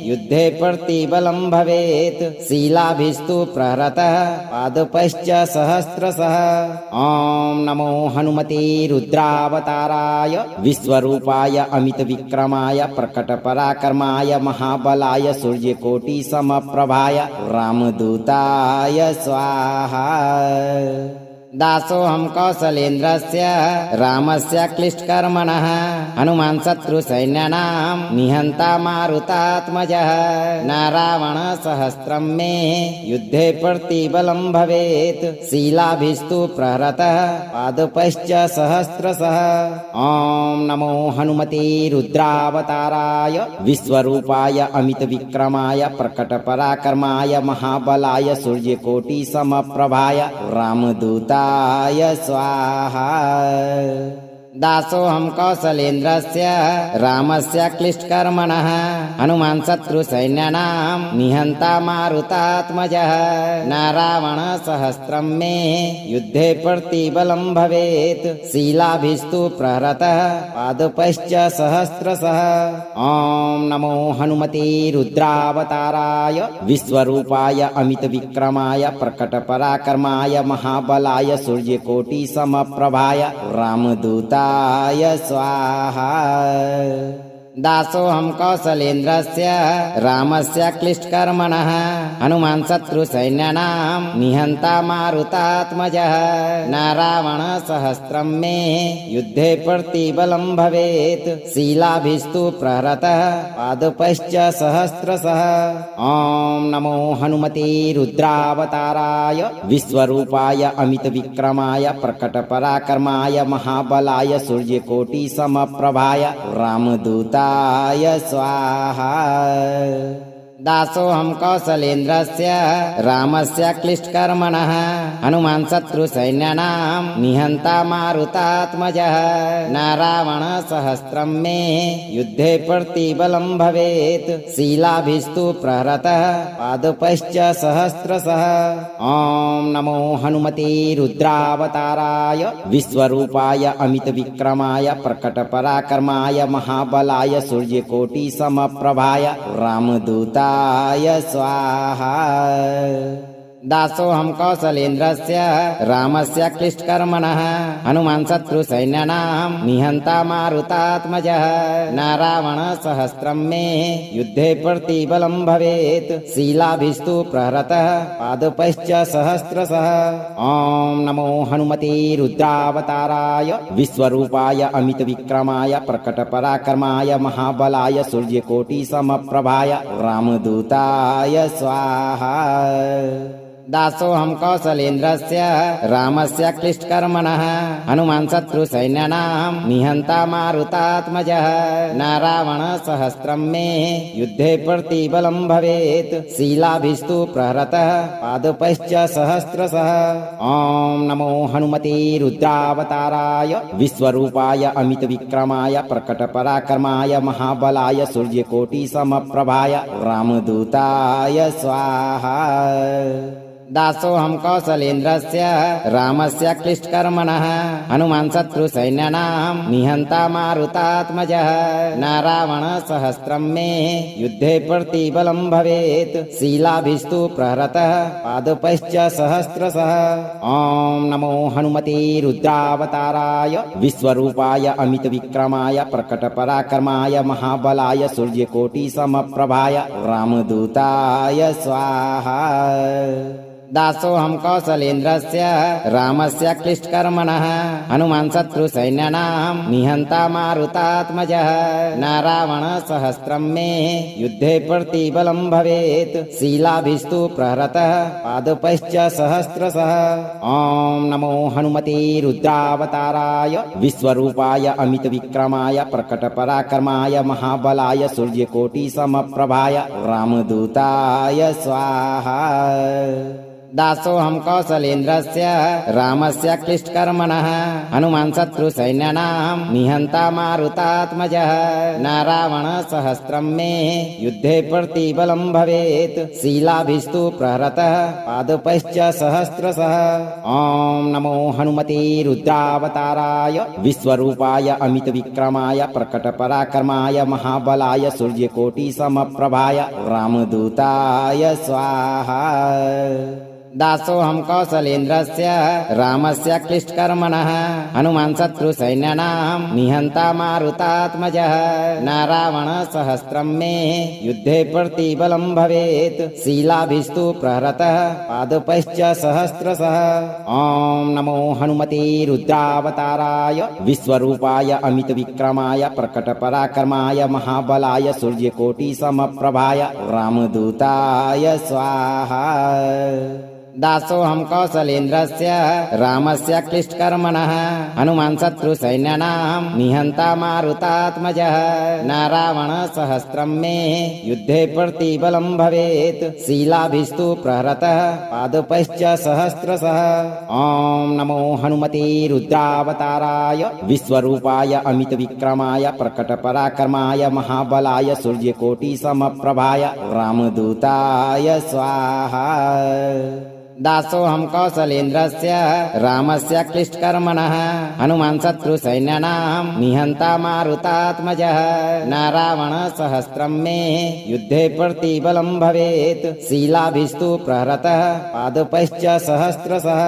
युद्धे प्रतिबलं भवेत् शीलाभिस्तु प्रहरतः पादपैश्च सहस्रशः ॐ नमो हनुमते रुद्रावताराय विश्वरूपाय अमितविक्रमाय प्रकटपराक्रमाय महाबलाय सूर्यकोटिसमप्रभाय रामदूताय स्वाहा। दासोऽहं कौसलेन्द्रस्य रामस्य क्लिष्टकर्मणः हनुमान् शत्रुसैन्यानां निहन्ता मारुतात्मजः न रावणसहस्रं मे युद्धे प्रतिबलं भवेत् शीलाभिस्तु प्रहरतः पादपैश्च सहस्रशः ॐ नमो हनुमते रुद्रावताराय विश्वरूपाय अमितविक्रमाय प्रकटपराक्रमाय महाबलाय सूर्यकोटिसमप्रभाय रामदूताय स्वाहा। दासोऽहं कौसलेन्द्रस्य रामस्य क्लिष्टकर्मणः हनुमान् शत्रुसैन्यानां निहन्ता मारुतात्मजः न रावणसहस्रं मे युद्धे प्रतिबलं भवेत् शीलाभिस्तु प्रहरतः पादपैश्च सहस्रशः ॐ नमो हनुमते रुद्रावताराय विश्वरूपाय अमितविक्रमाय प्रकटपराक्रमाय महाबलाय सूर्यकोटिसमप्रभाय रामदूताय स्वाहा। दासोऽहं कौसलेन्द्रस्य रामस्य क्लिष्टकर्मणः हनुमान् शत्रुसैन्यानां निहन्ता मारुतात्मजः न रावणसहस्रं मे युद्धे प्रतिबलं भवेत् शीलाभिस्तु प्रहरतः पादपैश्च सहस्रशः ॐ नमो हनुमते रुद्रावताराय विश्वरूपाय अमितविक्रमाय प्रकटपराक्रमाय महाबलाय सूर्यकोटिसमप्रभाय रामदूताय स्वाहा। दासोऽहं कौसलेन्द्रस्य रामस्य क्लिष्टकर्मणः हनुमान् शत्रुसैन्यानां निहन्ता मारुतात्मजः न रावणसहस्रं मे युद्धे प्रतिबलं भवेत् शीलाभिस्तु प्रहरतः पादपैश्च सहस्रशः ॐ नमो हनुमते रुद्रावताराय विश्वरूपाय अमितविक्रमाय प्रकटपराक्रमाय महाबलाय सूर्यकोटिसमप्रभाय रामदूताय स्वाहा। दासोऽहं कौसलेन्द्रस्य रामस्य क्लिष्टकर्मणः हनुमान् शत्रुसैन्यानां निहन्ता मारुतात्मजः न रावणसहस्रं मे युद्धे प्रतिबलं भवेत् शीलाभिस्तु प्रहरतः पादपैश्च सहस्रशः ॐ नमो हनुमते रुद्रावताराय विश्वरूपाय अमितविक्रमाय प्रकटपराक्रमाय महाबलाय सूर्यकोटिसमप्रभाय रामदूताय स्वाहा। दासोऽहं कौसलेन्द्रस्य रामस्य क्लिष्टकर्मणः हनुमान् शत्रुसैन्यानां निहन्ता मारुतात्मजः न रावणसहस्रं मे युद्धे प्रतिबलं भवेत् शीलाभिस्तु प्रहरतः पादपैश्च सहस्रशः ॐ नमो हनुमते रुद्रावताराय विश्वरूपाय अमितविक्रमाय प्रकटपराक्रमाय महाबलाय सूर्यकोटिसमप्रभाय रामदूताय स्वाहा। दासोऽहं कौसलेन्द्रस्य रामस्य क्लिष्टकर्मणः हनुमान् शत्रुसैन्यानां निहन्ता मारुतात्मजः न रावणसहस्रं मे युद्धे प्रतिबलं भवेत् शीलाभिस्तु प्रहरतः पादपैश्च सहस्रशः ॐ नमो हनुमते रुद्रावताराय विश्वरूपाय अमितविक्रमाय प्रकटपराक्रमाय महाबलाय सूर्यकोटिसमप्रभाय रामदूताय स्वाहा। दासोऽहं कौसलेन्द्रस्य रामस्य क्लिष्टकर्मणः हनुमान् शत्रुसैन्यानां निहन्ता मारुतात्मजः न रावणसहस्रं मे युद्धे प्रतिबलं भवेत् शीलाभिस्तु प्रहरतः पादपैश्च सहस्रशः ॐ नमो हनुमते रुद्रावताराय विश्वरूपाय अमितविक्रमाय प्रकटपराक्रमाय महाबलाय सूर्यकोटिसमप्रभाय रामदूताय स्वाहा। दासोऽहं कौसलेन्द्रस्य रामस्य क्लिष्टकर्मणः हनुमान् शत्रुसैन्यानां निहन्ता मारुतात्मजः न रावणसहस्रं मे युद्धे प्रतिबलं भवेत् शीलाभिस्तु प्रहरतः पादपैश्च सहस्रशः ॐ नमो हनुमते रुद्रावताराय विश्वरूपाय अमितविक्रमाय प्रकटपराक्रमाय महाबलाय सूर्यकोटिसमप्रभाय रामदूताय स्वाहा। दासोऽहं कौसलेन्द्रस्य रामस्य क्लिष्टकर्मणः हनुमान् शत्रुसैन्यानां निहन्ता मारुतात्मजः न रावणसहस्रं मे युद्धे प्रतिबलं भवेत् शीलाभिस्तु प्रहरतः पादपैश्च सहस्रशः ॐ नमो हनुमते रुद्रावताराय विश्वरूपाय अमितविक्रमाय प्रकटपराक्रमाय महाबलाय सूर्यकोटिसमप्रभाय रामदूताय स्वाहा। दासोऽहं कौसलेन्द्रस्य रामस्य क्लिष्टकर्मणः हनुमान् शत्रुसैन्यानां निहन्ता मारुतात्मजः न रावणसहस्रं मे युद्धे प्रतिबलं भवेत् शीलाभिस्तु प्रहरतः पादपैश्च सहस्रशः ॐ नमो हनुमते रुद्रावताराय विश्वरूपाय अमितविक्रमाय प्रकटपराक्रमाय महाबलाय सूर्यकोटिसमप्रभाय रामदूताय स्वाहा। दासोऽहं कौसलेन्द्रस्य रामस्य क्लिष्टकर्मणः हनुमान् शत्रुसैन्यानां निहन्ता मारुतात्मजः न रावणसहस्रं मे युद्धे प्रतिबलं भवेत् शीलाभिस्तु प्रहरतः पादपैश्च सहस्रशः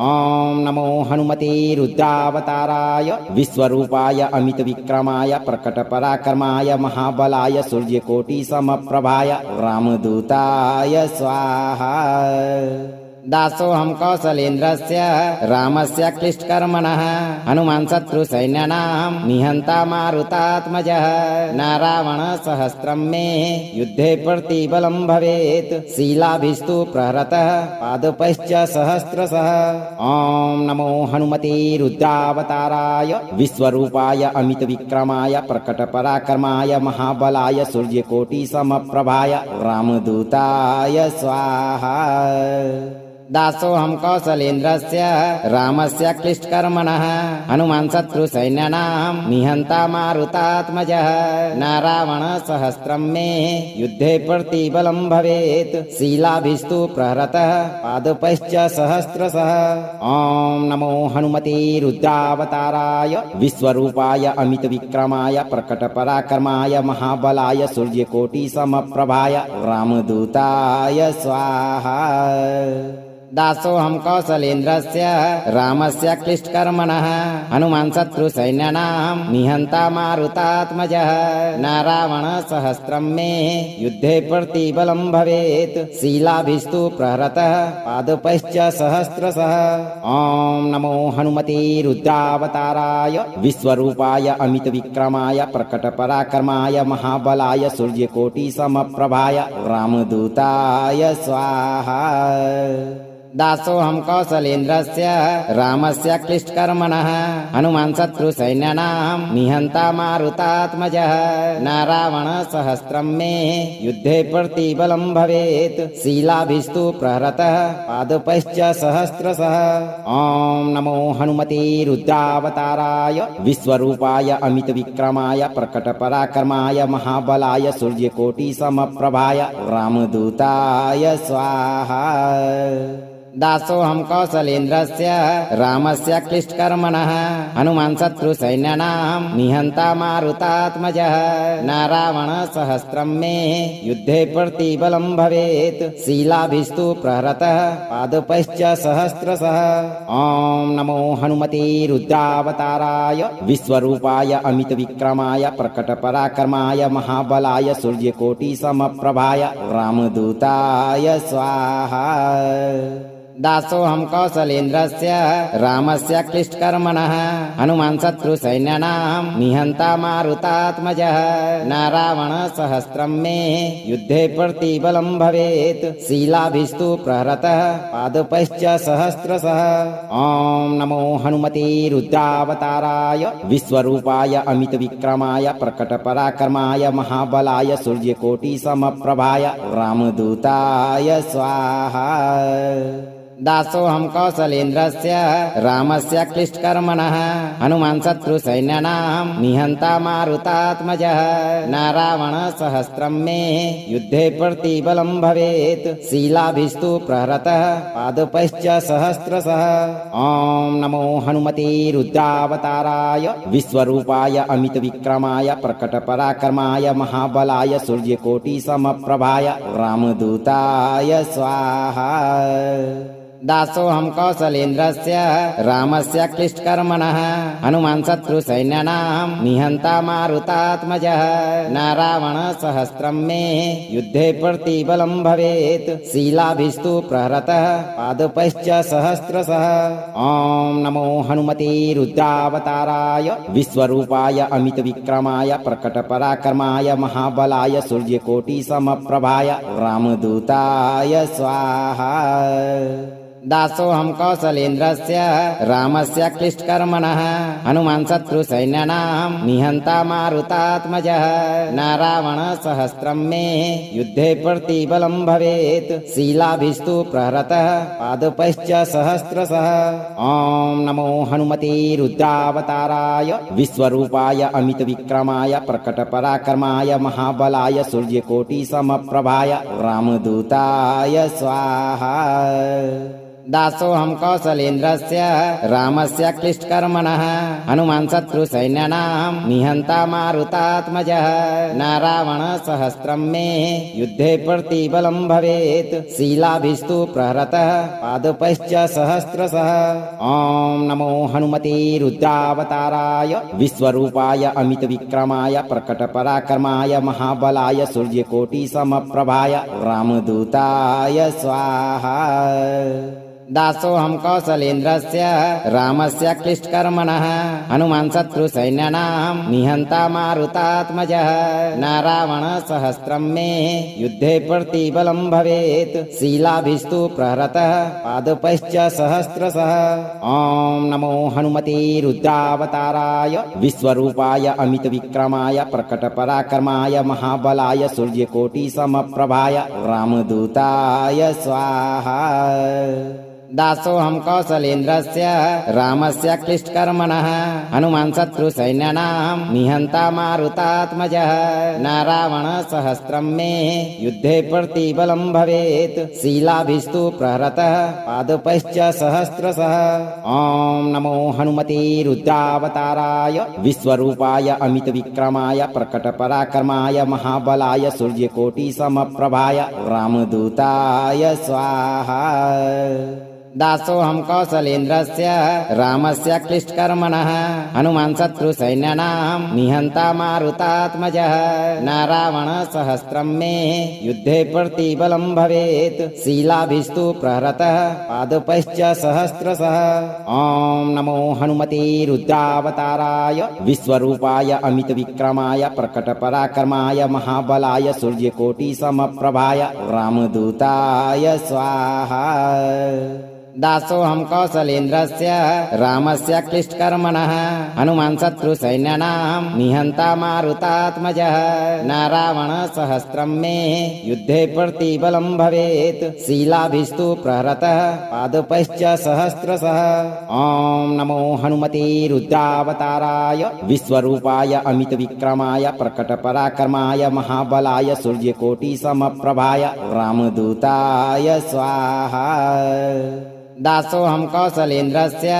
ॐ नमो हनुमते रुद्रावताराय विश्वरूपाय अमितविक्रमाय प्रकटपराक्रमाय महाबलाय सूर्यकोटिसमप्रभाय रामदूताय स्वाहा। दासोऽहं कौसलेन्द्रस्य रामस्य क्लिष्टकर्मणः हनुमान् शत्रुसैन्यानां निहन्ता मारुतात्मजः न रावणसहस्रं मे युद्धे प्रतिबलं भवेत् शीलाभिस्तु प्रहरतः पादपैश्च सहस्रशः ॐ नमो हनुमते रुद्रावताराय विश्वरूपाय अमितविक्रमाय प्रकटपराक्रमाय महाबलाय सूर्यकोटिसमप्रभाय रामदूताय स्वाहा। दासोऽहं कौसलेन्द्रस्य रामस्य क्लिष्टकर्मणः हनुमान् शत्रुसैन्यानां निहन्ता मारुतात्मजः न रावणसहस्रं मे युद्धे प्रतिबलं भवेत् शीलाभिस्तु प्रहरतः पादपैश्च सहस्रशः ॐ नमो हनुमते रुद्रावताराय विश्वरूपाय अमितविक्रमाय प्रकटपराक्रमाय महाबलाय सूर्यकोटिसमप्रभाय रामदूताय स्वाहा। दासोऽहं कौसलेन्द्रस्य रामस्य क्लिष्टकर्मणः हनुमान् शत्रुसैन्यानां निहन्ता मारुतात्मजः न रावणसहस्रं मे युद्धे प्रतिबलं भवेत् शीलाभिस्तु प्रहरतः पादपैश्च सहस्रशः ॐ नमो हनुमते रुद्रावताराय विश्वरूपाय अमितविक्रमाय प्रकटपराक्रमाय महाबलाय सूर्यकोटिसमप्रभाय रामदूताय स्वाहा। दासोऽहं कौसलेन्द्रस्य रामस्य क्लिष्टकर्मणः हनुमान् शत्रुसैन्यानां निहन्ता मारुतात्मजः न रावणसहस्रं मे युद्धे प्रतिबलं भवेत् शीलाभिस्तु प्रहरतः पादपैश्च सहस्रशः ॐ नमो हनुमते रुद्रावताराय विश्वरूपाय अमितविक्रमाय प्रकटपराक्रमाय महाबलाय सूर्यकोटिसमप्रभाय रामदूताय स्वाहा। दासोऽहं कौसलेन्द्रस्य रामस्य क्लिष्टकर्मणः हनुमान् शत्रुसैन्यानां निहन्ता मारुतात्मजः न रावणसहस्रं मे युद्धे प्रतिबलं भवेत् शीलाभिस्तु प्रहरतः पादपैश्च सहस्रशः ॐ नमो हनुमते रुद्रावताराय विश्वरूपाय अमितविक्रमाय प्रकटपराक्रमाय महाबलाय सूर्यकोटिसमप्रभाय रामदूताय स्वाहा। दासोऽहं कौसलेन्द्रस्य रामस्य क्लिष्टकर्मणः हनुमान् शत्रुसैन्यानां निहन्ता मारुतात्मजः न रावणसहस्रं मे युद्धे प्रतिबलं भवेत् शीलाभिस्तु प्रहरतः पादपैश्च सहस्रशः ॐ नमो हनुमते रुद्रावताराय विश्वरूपाय अमितविक्रमाय प्रकटपराक्रमाय महाबलाय सूर्यकोटिसमप्रभाय रामदूताय स्वाहा। दासोऽहं कौसलेन्द्रस्य रामस्य क्लिष्टकर्मणः हनुमान् शत्रुसैन्यानां निहन्ता मारुतात्मजः न रावणसहस्रं मे युद्धे प्रतिबलं भवेत् शीलाभिस्तु प्रहरतः पादपैश्च सहस्रशः ॐ नमो हनुमते रुद्रावताराय विश्वरूपाय अमितविक्रमाय प्रकटपराक्रमाय महाबलाय सूर्यकोटिसमप्रभाय रामदूताय स्वाहा। दासोऽहं कौसलेन्द्रस्य रामस्य क्लिष्टकर्मणः हनुमान् शत्रुसैन्यानां निहन्ता मारुतात्मजः न रावणसहस्रं मे युद्धे प्रतिबलं भवेत् शीलाभिस्तु प्रहरतः पादपैश्च सहस्रशः ॐ नमो हनुमते रुद्रावताराय विश्वरूपाय अमितविक्रमाय प्रकटपराक्रमाय महाबलाय सूर्यकोटिसमप्रभाय रामदूताय स्वाहा। दासोऽहं कौसलेन्द्रस्य रामस्य क्लिष्टकर्मणः हनुमान् शत्रुसैन्यानां निहन्ता मारुतात्मजः न रावणसहस्रं मे युद्धे प्रतिबलं भवेत् शीलाभिस्तु प्रहरतः पादपैश्च सहस्रशः ॐ नमो हनुमते रुद्रावताराय विश्वरूपाय अमितविक्रमाय प्रकटपराक्रमाय महाबलाय सूर्यकोटिसमप्रभाय रामदूताय स्वाहा। दासोऽहं कौसलेन्द्रस्य रामस्य क्लिष्टकर्मणः हनुमान् शत्रुसैन्यानां निहन्ता मारुतात्मजः न रावणसहस्रं मे युद्धे प्रतिबलं भवेत् शीलाभिस्तु प्रहरतः पादपैश्च सहस्रशः ॐ नमो हनुमते रुद्रावताराय विश्वरूपाय अमितविक्रमाय प्रकटपराक्रमाय महाबलाय सूर्यकोटिसमप्रभाय रामदूताय स्वाहा। दासोऽहं कौसलेन्द्रस्य रामस्य क्लिष्टकर्मणः हनुमान् शत्रुसैन्यानां निहन्ता मारुतात्मजः न रावणसहस्रं मे युद्धे प्रतिबलं भवेत् शीलाभिस्तु प्रहरतः पादपैश्च सहस्रशः ॐ नमो हनुमते रुद्रावताराय विश्वरूपाय अमितविक्रमाय प्रकटपराक्रमाय महाबलाय सूर्यकोटिसमप्रभाय रामदूताय स्वाहा। दासोऽहं कौसलेन्द्रस्य रामस्य क्लिष्टकर्मणः हनुमान् शत्रुसैन्यानां निहन्ता मारुतात्मजः न रावणसहस्रं मे युद्धे प्रतिबलं भवेत् शीलाभिस्तु प्रहरतः पादपैश्च सहस्रशः ॐ नमो हनुमते रुद्रावताराय विश्वरूपाय अमितविक्रमाय प्रकटपराक्रमाय महाबलाय सूर्यकोटिसमप्रभाय रामदूताय स्वाहा। दासोऽहं कौसलेन्द्रस्य रामस्य क्लिष्टकर्मणः हनुमान् शत्रुसैन्यानां निहन्ता मारुतात्मजः न रावणसहस्रं मे युद्धे प्रतिबलं भवेत् शीलाभिस्तु प्रहरतः पादपैश्च सहस्रशः ॐ नमो हनुमते रुद्रावताराय विश्वरूपाय अमितविक्रमाय प्रकटपराक्रमाय महाबलाय सूर्यकोटिसमप्रभाय रामदूताय स्वाहा। दासोऽहं कौसलेन्द्रस्य रामस्य क्लिष्टकर्मणः हनुमान् शत्रुसैन्यानां निहन्ता मारुतात्मजः न रावणसहस्रं मे युद्धे प्रतिबलं भवेत् शीलाभिस्तु प्रहरतः पादपैश्च सहस्रशः ॐ नमो हनुमते रुद्रावताराय विश्वरूपाय अमितविक्रमाय प्रकटपराक्रमाय महाबलाय सूर्यकोटिसमप्रभाय रामदूताय स्वाहा। दासोऽहं कौसलेन्द्रस्य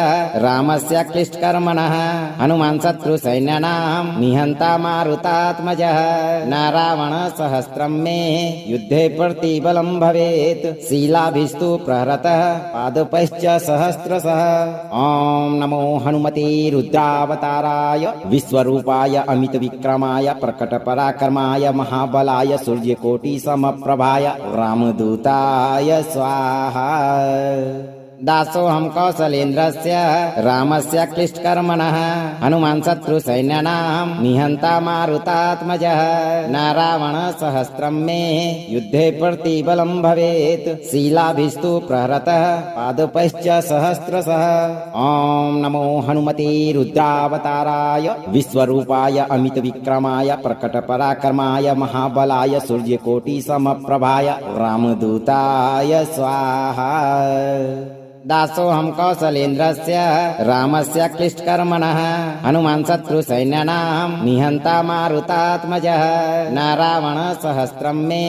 रामस्य क्लिष्टकर्मणः हनुमान् शत्रुसैन्यानां निहन्ता मारुतात्मजः न रावणसहस्रं मे युद्धे प्रतिबलं भवेत् शीलाभिस्तु प्रहरतः पादपैश्च सहस्रशः ॐ नमो हनुमते रुद्रावताराय विश्वरूपाय अमितविक्रमाय प्रकटपराक्रमाय महाबलाय सूर्यकोटिसमप्रभाय रामदूताय स्वाहा। दासोऽहं कौसलेन्द्रस्य रामस्य क्लिष्टकर्मणः हनुमान् शत्रुसैन्यानां निहन्ता मारुतात्मजः न रावणसहस्रं मे युद्धे प्रतिबलं भवेत् शीलाभिस्तु प्रहरतः पादपैश्च सहस्रशः ॐ नमो हनुमते रुद्रावताराय विश्वरूपाय अमितविक्रमाय प्रकटपराक्रमाय महाबलाय सूर्यकोटिसमप्रभाय रामदूताय स्वाहा। दासोऽहं कौसलेन्द्रस्य रामस्य क्लिष्टकर्मणः हनुमान् शत्रुसैन्यानां निहन्ता मारुतात्मजः न रावणसहस्रं मे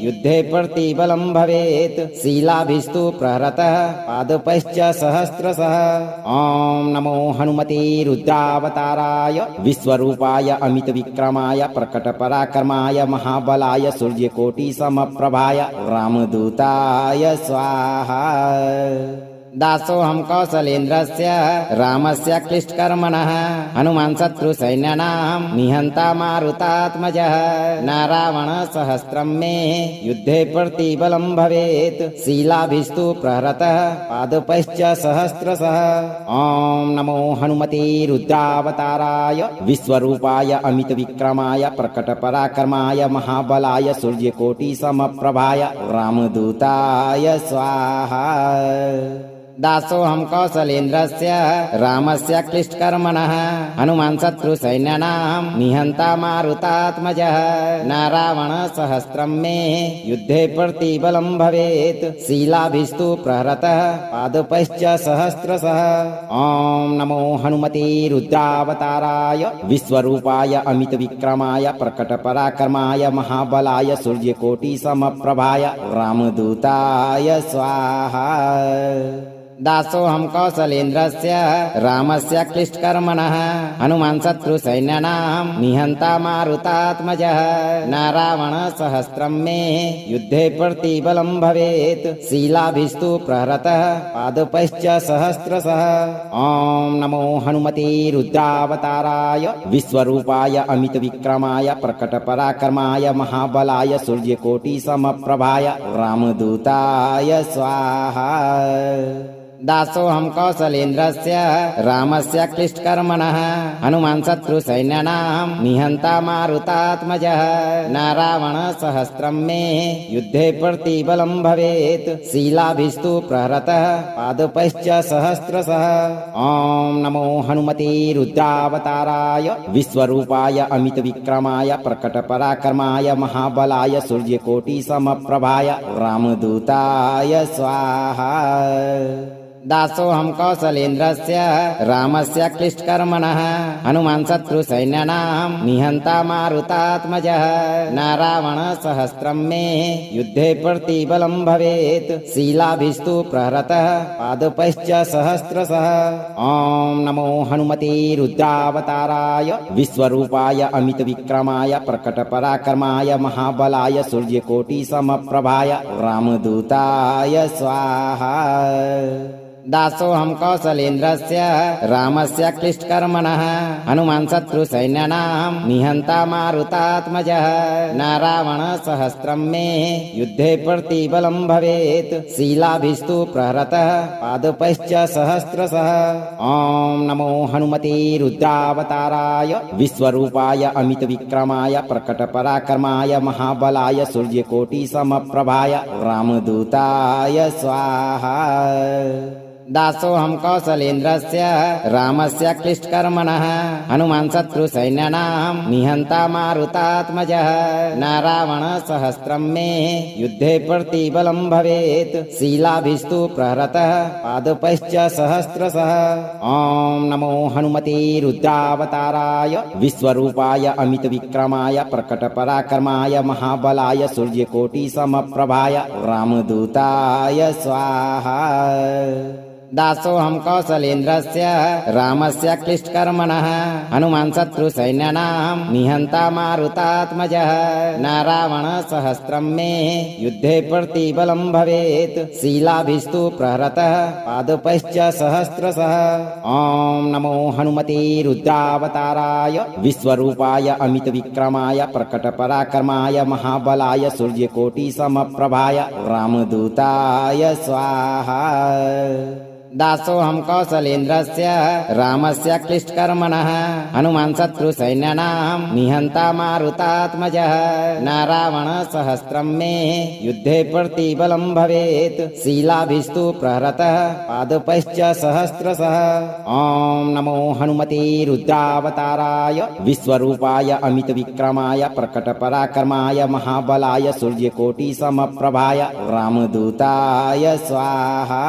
युद्धे प्रतिबलं भवेत् शीलाभिस्तु प्रहरतः पादपैश्च सहस्रशः ॐ नमो हनुमते रुद्रावताराय विश्वरूपाय अमितविक्रमाय प्रकटपराक्रमाय महाबलाय सूर्यकोटिसमप्रभाय रामदूताय स्वाहा। दासोऽहं कौसलेन्द्रस्य रामस्य क्लिष्टकर्मणः हनुमान् शत्रुसैन्यानां निहन्ता मारुतात्मजः न रावणसहस्रं मे युद्धे प्रतिबलं भवेत् शीलाभिस्तु प्रहरतः पादपैश्च सहस्रशः ॐ नमो हनुमते रुद्रावताराय विश्वरूपाय अमितविक्रमाय प्रकटपराक्रमाय महाबलाय सूर्यकोटिसमप्रभाय रामदूताय स्वाहा। दासोऽहं कौसलेन्द्रस्य रामस्य क्लिष्टकर्मणः हनुमान् शत्रुसैन्यानां निहन्ता मारुतात्मजः न रावणसहस्रं मे युद्धे प्रतिबलं भवेत् शीलाभिस्तु प्रहरतः पादपैश्च सहस्रशः ॐ नमो हनुमते रुद्रावताराय विश्वरूपाय अमितविक्रमाय प्रकटपराक्रमाय महाबलाय सूर्यकोटिसमप्रभाय रामदूताय स्वाहा। दासोऽहं कौसलेन्द्रस्य रामस्य क्लिष्टकर्मणः हनुमान् शत्रुसैन्यानां निहन्ता मारुतात्मजः न रावणसहस्रं मे युद्धे प्रतिबलं भवेत् शीलाभिस्तु प्रहरतः पादपैश्च सहस्रशः ॐ नमो हनुमते रुद्रावताराय विश्वरूपाय अमितविक्रमाय प्रकटपराक्रमाय महाबलाय सूर्यकोटिसमप्रभाय रामदूताय स्वाहा। दासोऽहं कौसलेन्द्रस्य रामस्य क्लिष्टकर्मणः हनुमान् शत्रुसैन्यानां निहन्ता मारुतात्मजः न रावणसहस्रं मे युद्धे प्रतिबलं भवेत् शीलाभिस्तु प्रहरतः पादपैश्च सहस्रशः ॐ नमो हनुमते रुद्रावताराय विश्वरूपाय अमितविक्रमाय प्रकटपराक्रमाय महाबलाय सूर्यकोटिसमप्रभाय रामदूताय स्वाहा। दासोऽहं कौसलेन्द्रस्य रामस्य क्लिष्टकर्मणः हनुमान् शत्रुसैन्यानां निहन्ता मारुतात्मजः न रावणसहस्रं मे युद्धे प्रतिबलं भवेत् शीलाभिस्तु प्रहरतः पादपैश्च सहस्रशः ॐ नमो हनुमते रुद्रावताराय विश्वरूपाय अमितविक्रमाय प्रकटपराक्रमाय महाबलाय सूर्यकोटिसमप्रभाय रामदूताय स्वाहा। दासोऽहं कौसलेन्द्रस्य रामस्य क्लिष्टकर्मणः हनुमान् शत्रुसैन्यानां निहन्ता मारुतात्मजः न रावणसहस्रं मे युद्धे प्रतिबलं भवेत् शीलाभिस्तु प्रहरतः पादपैश्च सहस्रशः ॐ नमो हनुमते रुद्रावताराय विश्वरूपाय अमितविक्रमाय प्रकटपराक्रमाय महाबलाय सूर्यकोटिसमप्रभाय रामदूताय स्वाहा। दासोऽहं कौसलेन्द्रस्य रामस्य क्लिष्टकर्मणः हनुमान् शत्रुसैन्यानां निहन्ता मारुतात्मजः न रावणसहस्रं मे युद्धे प्रतिबलं भवेत् शीलाभिस्तु प्रहरतः पादपैश्च सहस्रशः ॐ नमो हनुमते रुद्रावताराय विश्वरूपाय अमितविक्रमाय प्रकटपराक्रमाय महाबलाय सूर्यकोटिसमप्रभाय रामदूताय स्वाहा। दासोऽहं कौसलेन्द्रस्य रामस्य क्लिष्टकर्मणः हनुमान् शत्रुसैन्यानां निहन्ता मारुतात्मजः न रावणसहस्रं मे युद्धे प्रतिबलं भवेत् शीलाभिस्तु प्रहरतः पादपैश्च सहस्रशः ॐ नमो हनुमते रुद्रावताराय विश्वरूपाय अमितविक्रमाय प्रकटपराक्रमाय महाबलाय सूर्यकोटिसमप्रभाय रामदूताय स्वाहा। दासोऽहं कौसलेन्द्रस्य रामस्य क्लिष्टकर्मणः हनुमान् शत्रुसैन्यानां निहन्ता मारुतात्मजः न रावणसहस्रं मे युद्धे प्रतिबलं भवेत् शीलाभिस्तु प्रहरतः पादपैश्च सहस्रशः ॐ नमो हनुमते रुद्रावताराय विश्वरूपाय अमितविक्रमाय प्रकटपराक्रमाय महाबलाय सूर्यकोटिसमप्रभाय रामदूताय स्वाहा।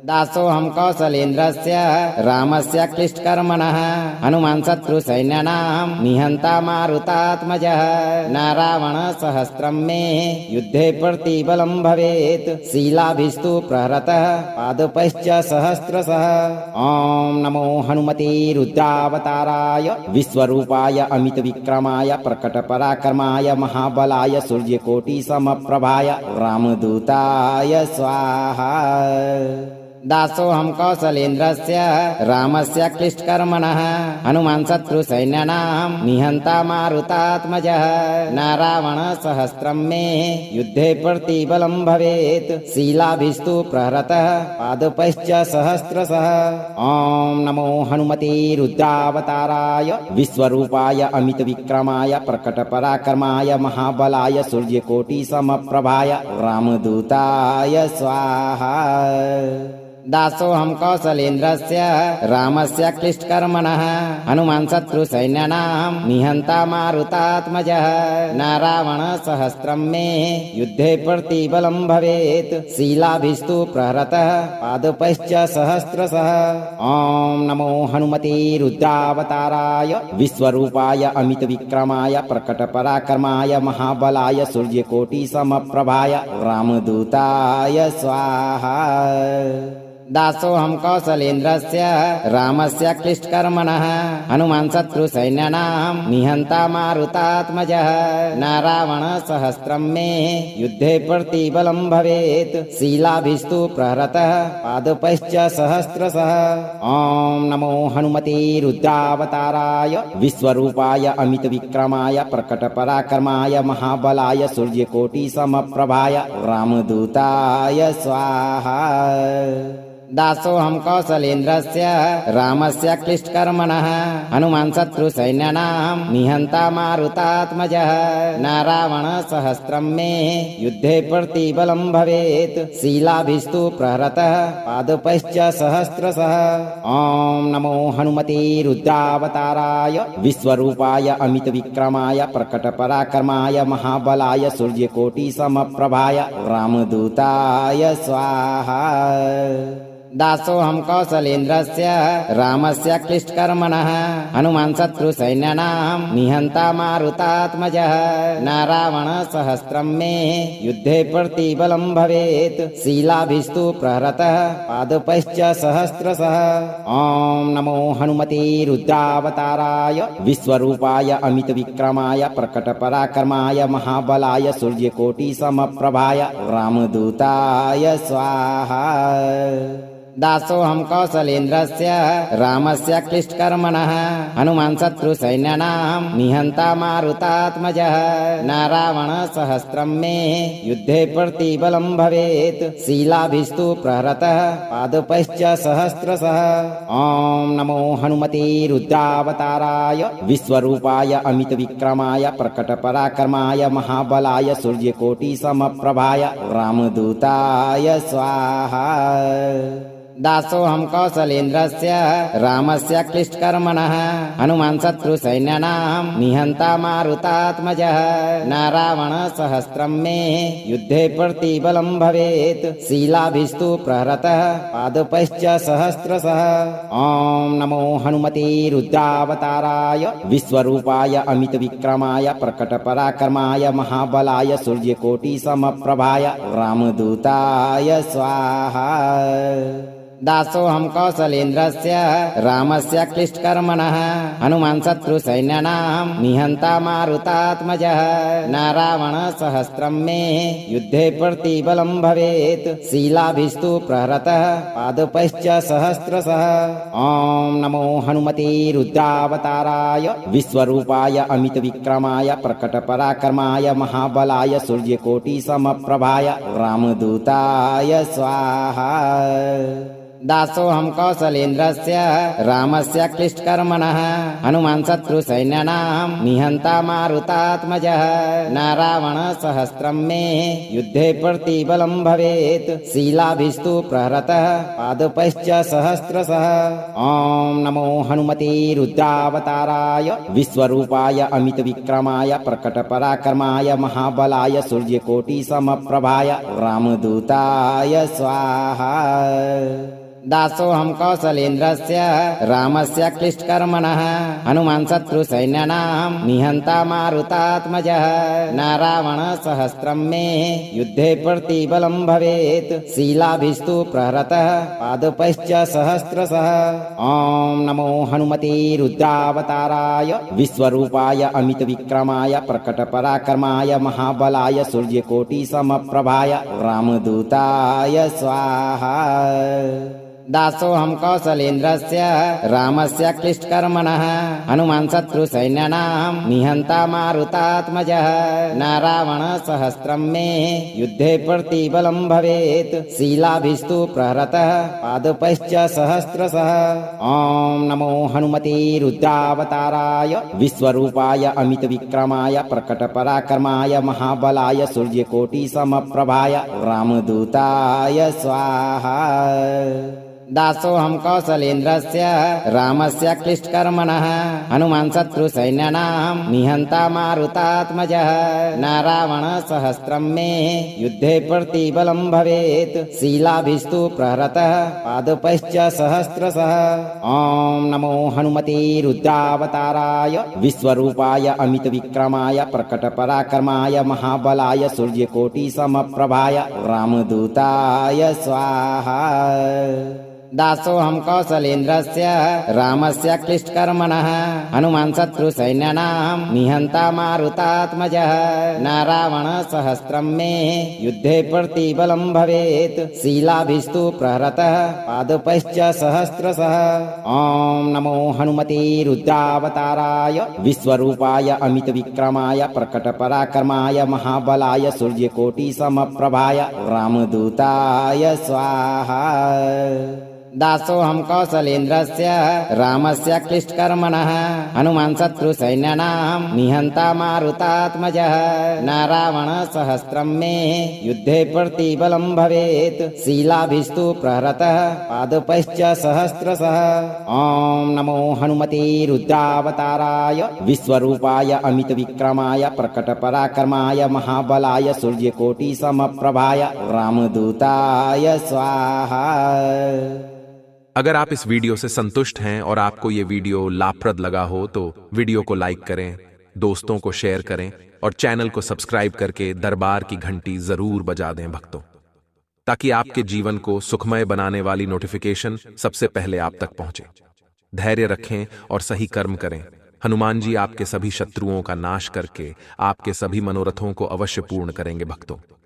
दासोऽहं कौसलेन्द्रस्य रामस्य क्लिष्टकर्मणः हनुमान् शत्रुसैन्यानां निहन्ता मारुतात्मजः न रावणसहस्रं मे युद्धे प्रतिबलं भवेत् शीलाभिस्तु प्रहरतः पादपैश्च सहस्रशः ॐ नमो हनुमते रुद्रावताराय विश्वरूपाय अमितविक्रमाय प्रकटपराक्रमाय महाबलाय सूर्यकोटिसमप्रभाय रामदूताय स्वाहा। दासोऽहं कौसलेन्द्रस्य रामस्य क्लिष्टकर्मणः हनुमान् शत्रुसैन्यानां निहन्ता मारुतात्मजः न रावणसहस्रं मे युद्धे प्रतिबलं भवेत् शीलाभिस्तु प्रहरतः पादपैश्च सहस्रशः ॐ नमो हनुमते रुद्रावताराय विश्वरूपाय अमितविक्रमाय प्रकटपराक्रमाय महाबलाय सूर्यकोटिसमप्रभाय रामदूताय स्वाहा। दासोऽहं कौसलेन्द्रस्य रामस्य क्लिष्टकर्मणः हनुमान् शत्रुसैन्यानां निहन्ता मारुतात्मजः न रावणसहस्रं मे युद्धे प्रतिबलं भवेत् शीलाभिस्तु प्रहरतः पादपैश्च सहस्रशः ॐ नमो हनुमते रुद्रावताराय विश्वरूपाय अमितविक्रमाय प्रकटपराक्रमाय महाबलाय सूर्यकोटिसमप्रभाय रामदूताय स्वाहा। दासोऽहं कौसलेन्द्रस्य रामस्य क्लिष्टकर्मणः हनुमान् शत्रुसैन्यानां निहन्ता मारुतात्मजः न रावणसहस्रं मे युद्धे प्रतिबलं भवेत् शीलाभिस्तु प्रहरतः पादपैश्च सहस्रशः ॐ नमो हनुमते रुद्रावताराय विश्वरूपाय अमितविक्रमाय प्रकटपराक्रमाय महाबलाय सूर्यकोटिसमप्रभाय रामदूताय स्वाहा। दासोऽहं कौसलेन्द्रस्य रामस्य क्लिष्टकर्मणः हनुमान् शत्रुसैन्यानां निहन्ता मारुतात्मजः न रावणसहस्रं मे युद्धे प्रतिबलं भवेत् शीलाभिस्तु प्रहरतः पादपैश्च सहस्रशः ॐ नमो हनुमते रुद्रावताराय विश्वरूपाय अमितविक्रमाय प्रकटपराक्रमाय महाबलाय सूर्यकोटिसमप्रभाय रामदूताय स्वाहा। दासोऽहं कौसलेन्द्रस्य रामस्य क्लिष्टकर्मणः हनुमान् शत्रुसैन्यानां निहन्ता मारुतात्मजः न रावणसहस्रं मे युद्धे प्रतिबलं भवेत् शीलाभिस्तु प्रहरतः पादपैश्च सहस्रशः ॐ नमो हनुमते रुद्रावताराय विश्वरूपाय अमितविक्रमाय प्रकटपराक्रमाय महाबलाय सूर्यकोटिसमप्रभाय रामदूताय स्वाहा। दासोऽहं कौसलेन्द्रस्य रामस्य क्लिष्टकर्मणः हनुमान् शत्रुसैन्यानां निहन्ता मारुतात्मजः न रावणसहस्रं मे युद्धे प्रतिबलं भवेत् शीलाभिस्तु प्रहरतः पादपैश्च सहस्रशः ॐ नमो हनुमते रुद्रावताराय विश्वरूपाय अमितविक्रमाय प्रकटपराक्रमाय महाबलाय सूर्यकोटिसमप्रभाय रामदूताय स्वाहा। दासोऽहं कौसलेन्द्रस्य रामस्य क्लिष्टकर्मणः हनुमान् शत्रुसैन्यानां निहन्ता मारुतात्मजः न रावणसहस्रं मे युद्धे प्रतिबलं भवेत् शीलाभिस्तु प्रहरतः पादपैश्च सहस्रशः ॐ नमो हनुमते रुद्रावताराय विश्वरूपाय अमितविक्रमाय प्रकटपराक्रमाय महाबलाय सूर्यकोटिसमप्रभाय रामदूताय स्वाहा। दासोऽहं कौसलेन्द्रस्य रामस्य क्लिष्टकर्मणः हनुमान् शत्रुसैन्यानां निहन्ता मारुतात्मजः न रावणसहस्रं मे युद्धे प्रतिबलं भवेत् शीलाभिस्तु प्रहरतः पादपैश्च सहस्रशः ॐ नमो हनुमते रुद्रावताराय विश्वरूपाय अमितविक्रमाय प्रकटपराक्रमाय महाबलाय सूर्यकोटिसमप्रभाय रामदूताय स्वाहा। दासोऽहं कौसलेन्द्रस्य रामस्य क्लिष्टकर्मणः हनुमान् शत्रुसैन्यानां निहन्ता मारुतात्मजः न रावणसहस्रं मे युद्धे प्रतिबलं भवेत् शीलाभिस्तु प्रहरतः पादपैश्च सहस्रशः ॐ नमो हनुमते रुद्रावताराय विश्वरूपाय अमितविक्रमाय प्रकटपराक्रमाय महाबलाय सूर्यकोटिसमप्रभाय रामदूताय स्वाहा। दासोऽहं कौसलेन्द्रस्य रामस्य क्लिष्टकर्मणः हनुमान् शत्रुसैन्यानां निहन्ता मारुतात्मजः न रावणसहस्रं मे युद्धे प्रतिबलं भवेत् शीलाभिस्तु प्रहरतः पादपैश्च सहस्रशः ॐ नमो हनुमते रुद्रावताराय विश्वरूपाय अमितविक्रमाय प्रकटपराक्रमाय महाबलाय सूर्यकोटिसमप्रभाय रामदूताय स्वाहा। दासोऽहं कौसलेन्द्रस्य रामस्य क्लिष्टकर्मणः हनुमान् शत्रुसैन्यानां निहन्ता मारुतात्मजः न रावणसहस्रं मे युद्धे प्रतिबलं भवेत् शीलाभिस्तु प्रहरतः पादपैश्च सहस्रशः ॐ नमो हनुमते रुद्रावताराय विश्वरूपाय अमितविक्रमाय प्रकटपराक्रमाय महाबलाय सूर्यकोटिसमप्रभाय रामदूताय स्वाहा। दासोऽहं कौसलेन्द्रस्य रामस्य क्लिष्टकर्मणः हनुमान् शत्रुसैन्यानां निहन्ता मारुतात्मजः न रावणसहस्रं मे युद्धे प्रतिबलं भवेत् शीलाभिस्तु प्रहरतः पादपैश्च सहस्रशः ॐ नमो हनुमते रुद्रावताराय विश्वरूपाय अमितविक्रमाय प्रकटपराक्रमाय महाबलाय सूर्यकोटिसमप्रभाय रामदूताय स्वाहा। दासोऽहं कौसलेन्द्रस्य रामस्य क्लिष्टकर्मणः हनुमान् शत्रुसैन्यानां निहन्ता मारुतात्मजः न रावणसहस्रं मे युद्धे प्रतिबलं भवेत् शीलाभिस्तु प्रहरतः पादपैश्च सहस्रशः ॐ नमो हनुमते रुद्रावताराय विश्वरूपाय अमितविक्रमाय प्रकटपराक्रमाय महाबलाय सूर्यकोटिसमप्रभाय रामदूताय स्वाहा। दासोऽहं कौसलेन्द्रस्य रामस्य क्लिष्टकर्मणः हनुमान् शत्रुसैन्यानां निहन्ता मारुतात्मजः न रावणसहस्रं मे युद्धे प्रतिबलं भवेत् शीलाभिस्तु प्रहरतः पादपैश्च सहस्रशः ॐ नमो हनुमते रुद्रावताराय विश्वरूपाय अमितविक्रमाय प्रकटपराक्रमाय महाबलाय सूर्यकोटिसमप्रभाय रामदूताय स्वाहा। अगर आप इस वीडियो से संतुष्ट हैं और आपको ये वीडियो लाभप्रद लगा हो तो वीडियो को लाइक करें, दोस्तों को शेयर करें और चैनल को सब्सक्राइब करके दरबार की घंटी जरूर बजा दें भक्तों, ताकि आपके जीवन को सुखमय बनाने वाली नोटिफिकेशन सबसे पहले आप तक पहुंचे। धैर्य रखें और सही कर्म करें। हनुमान जी आपके सभी शत्रुओं का नाश करके आपके सभी मनोरथों को अवश्य पूर्ण करेंगे भक्तों।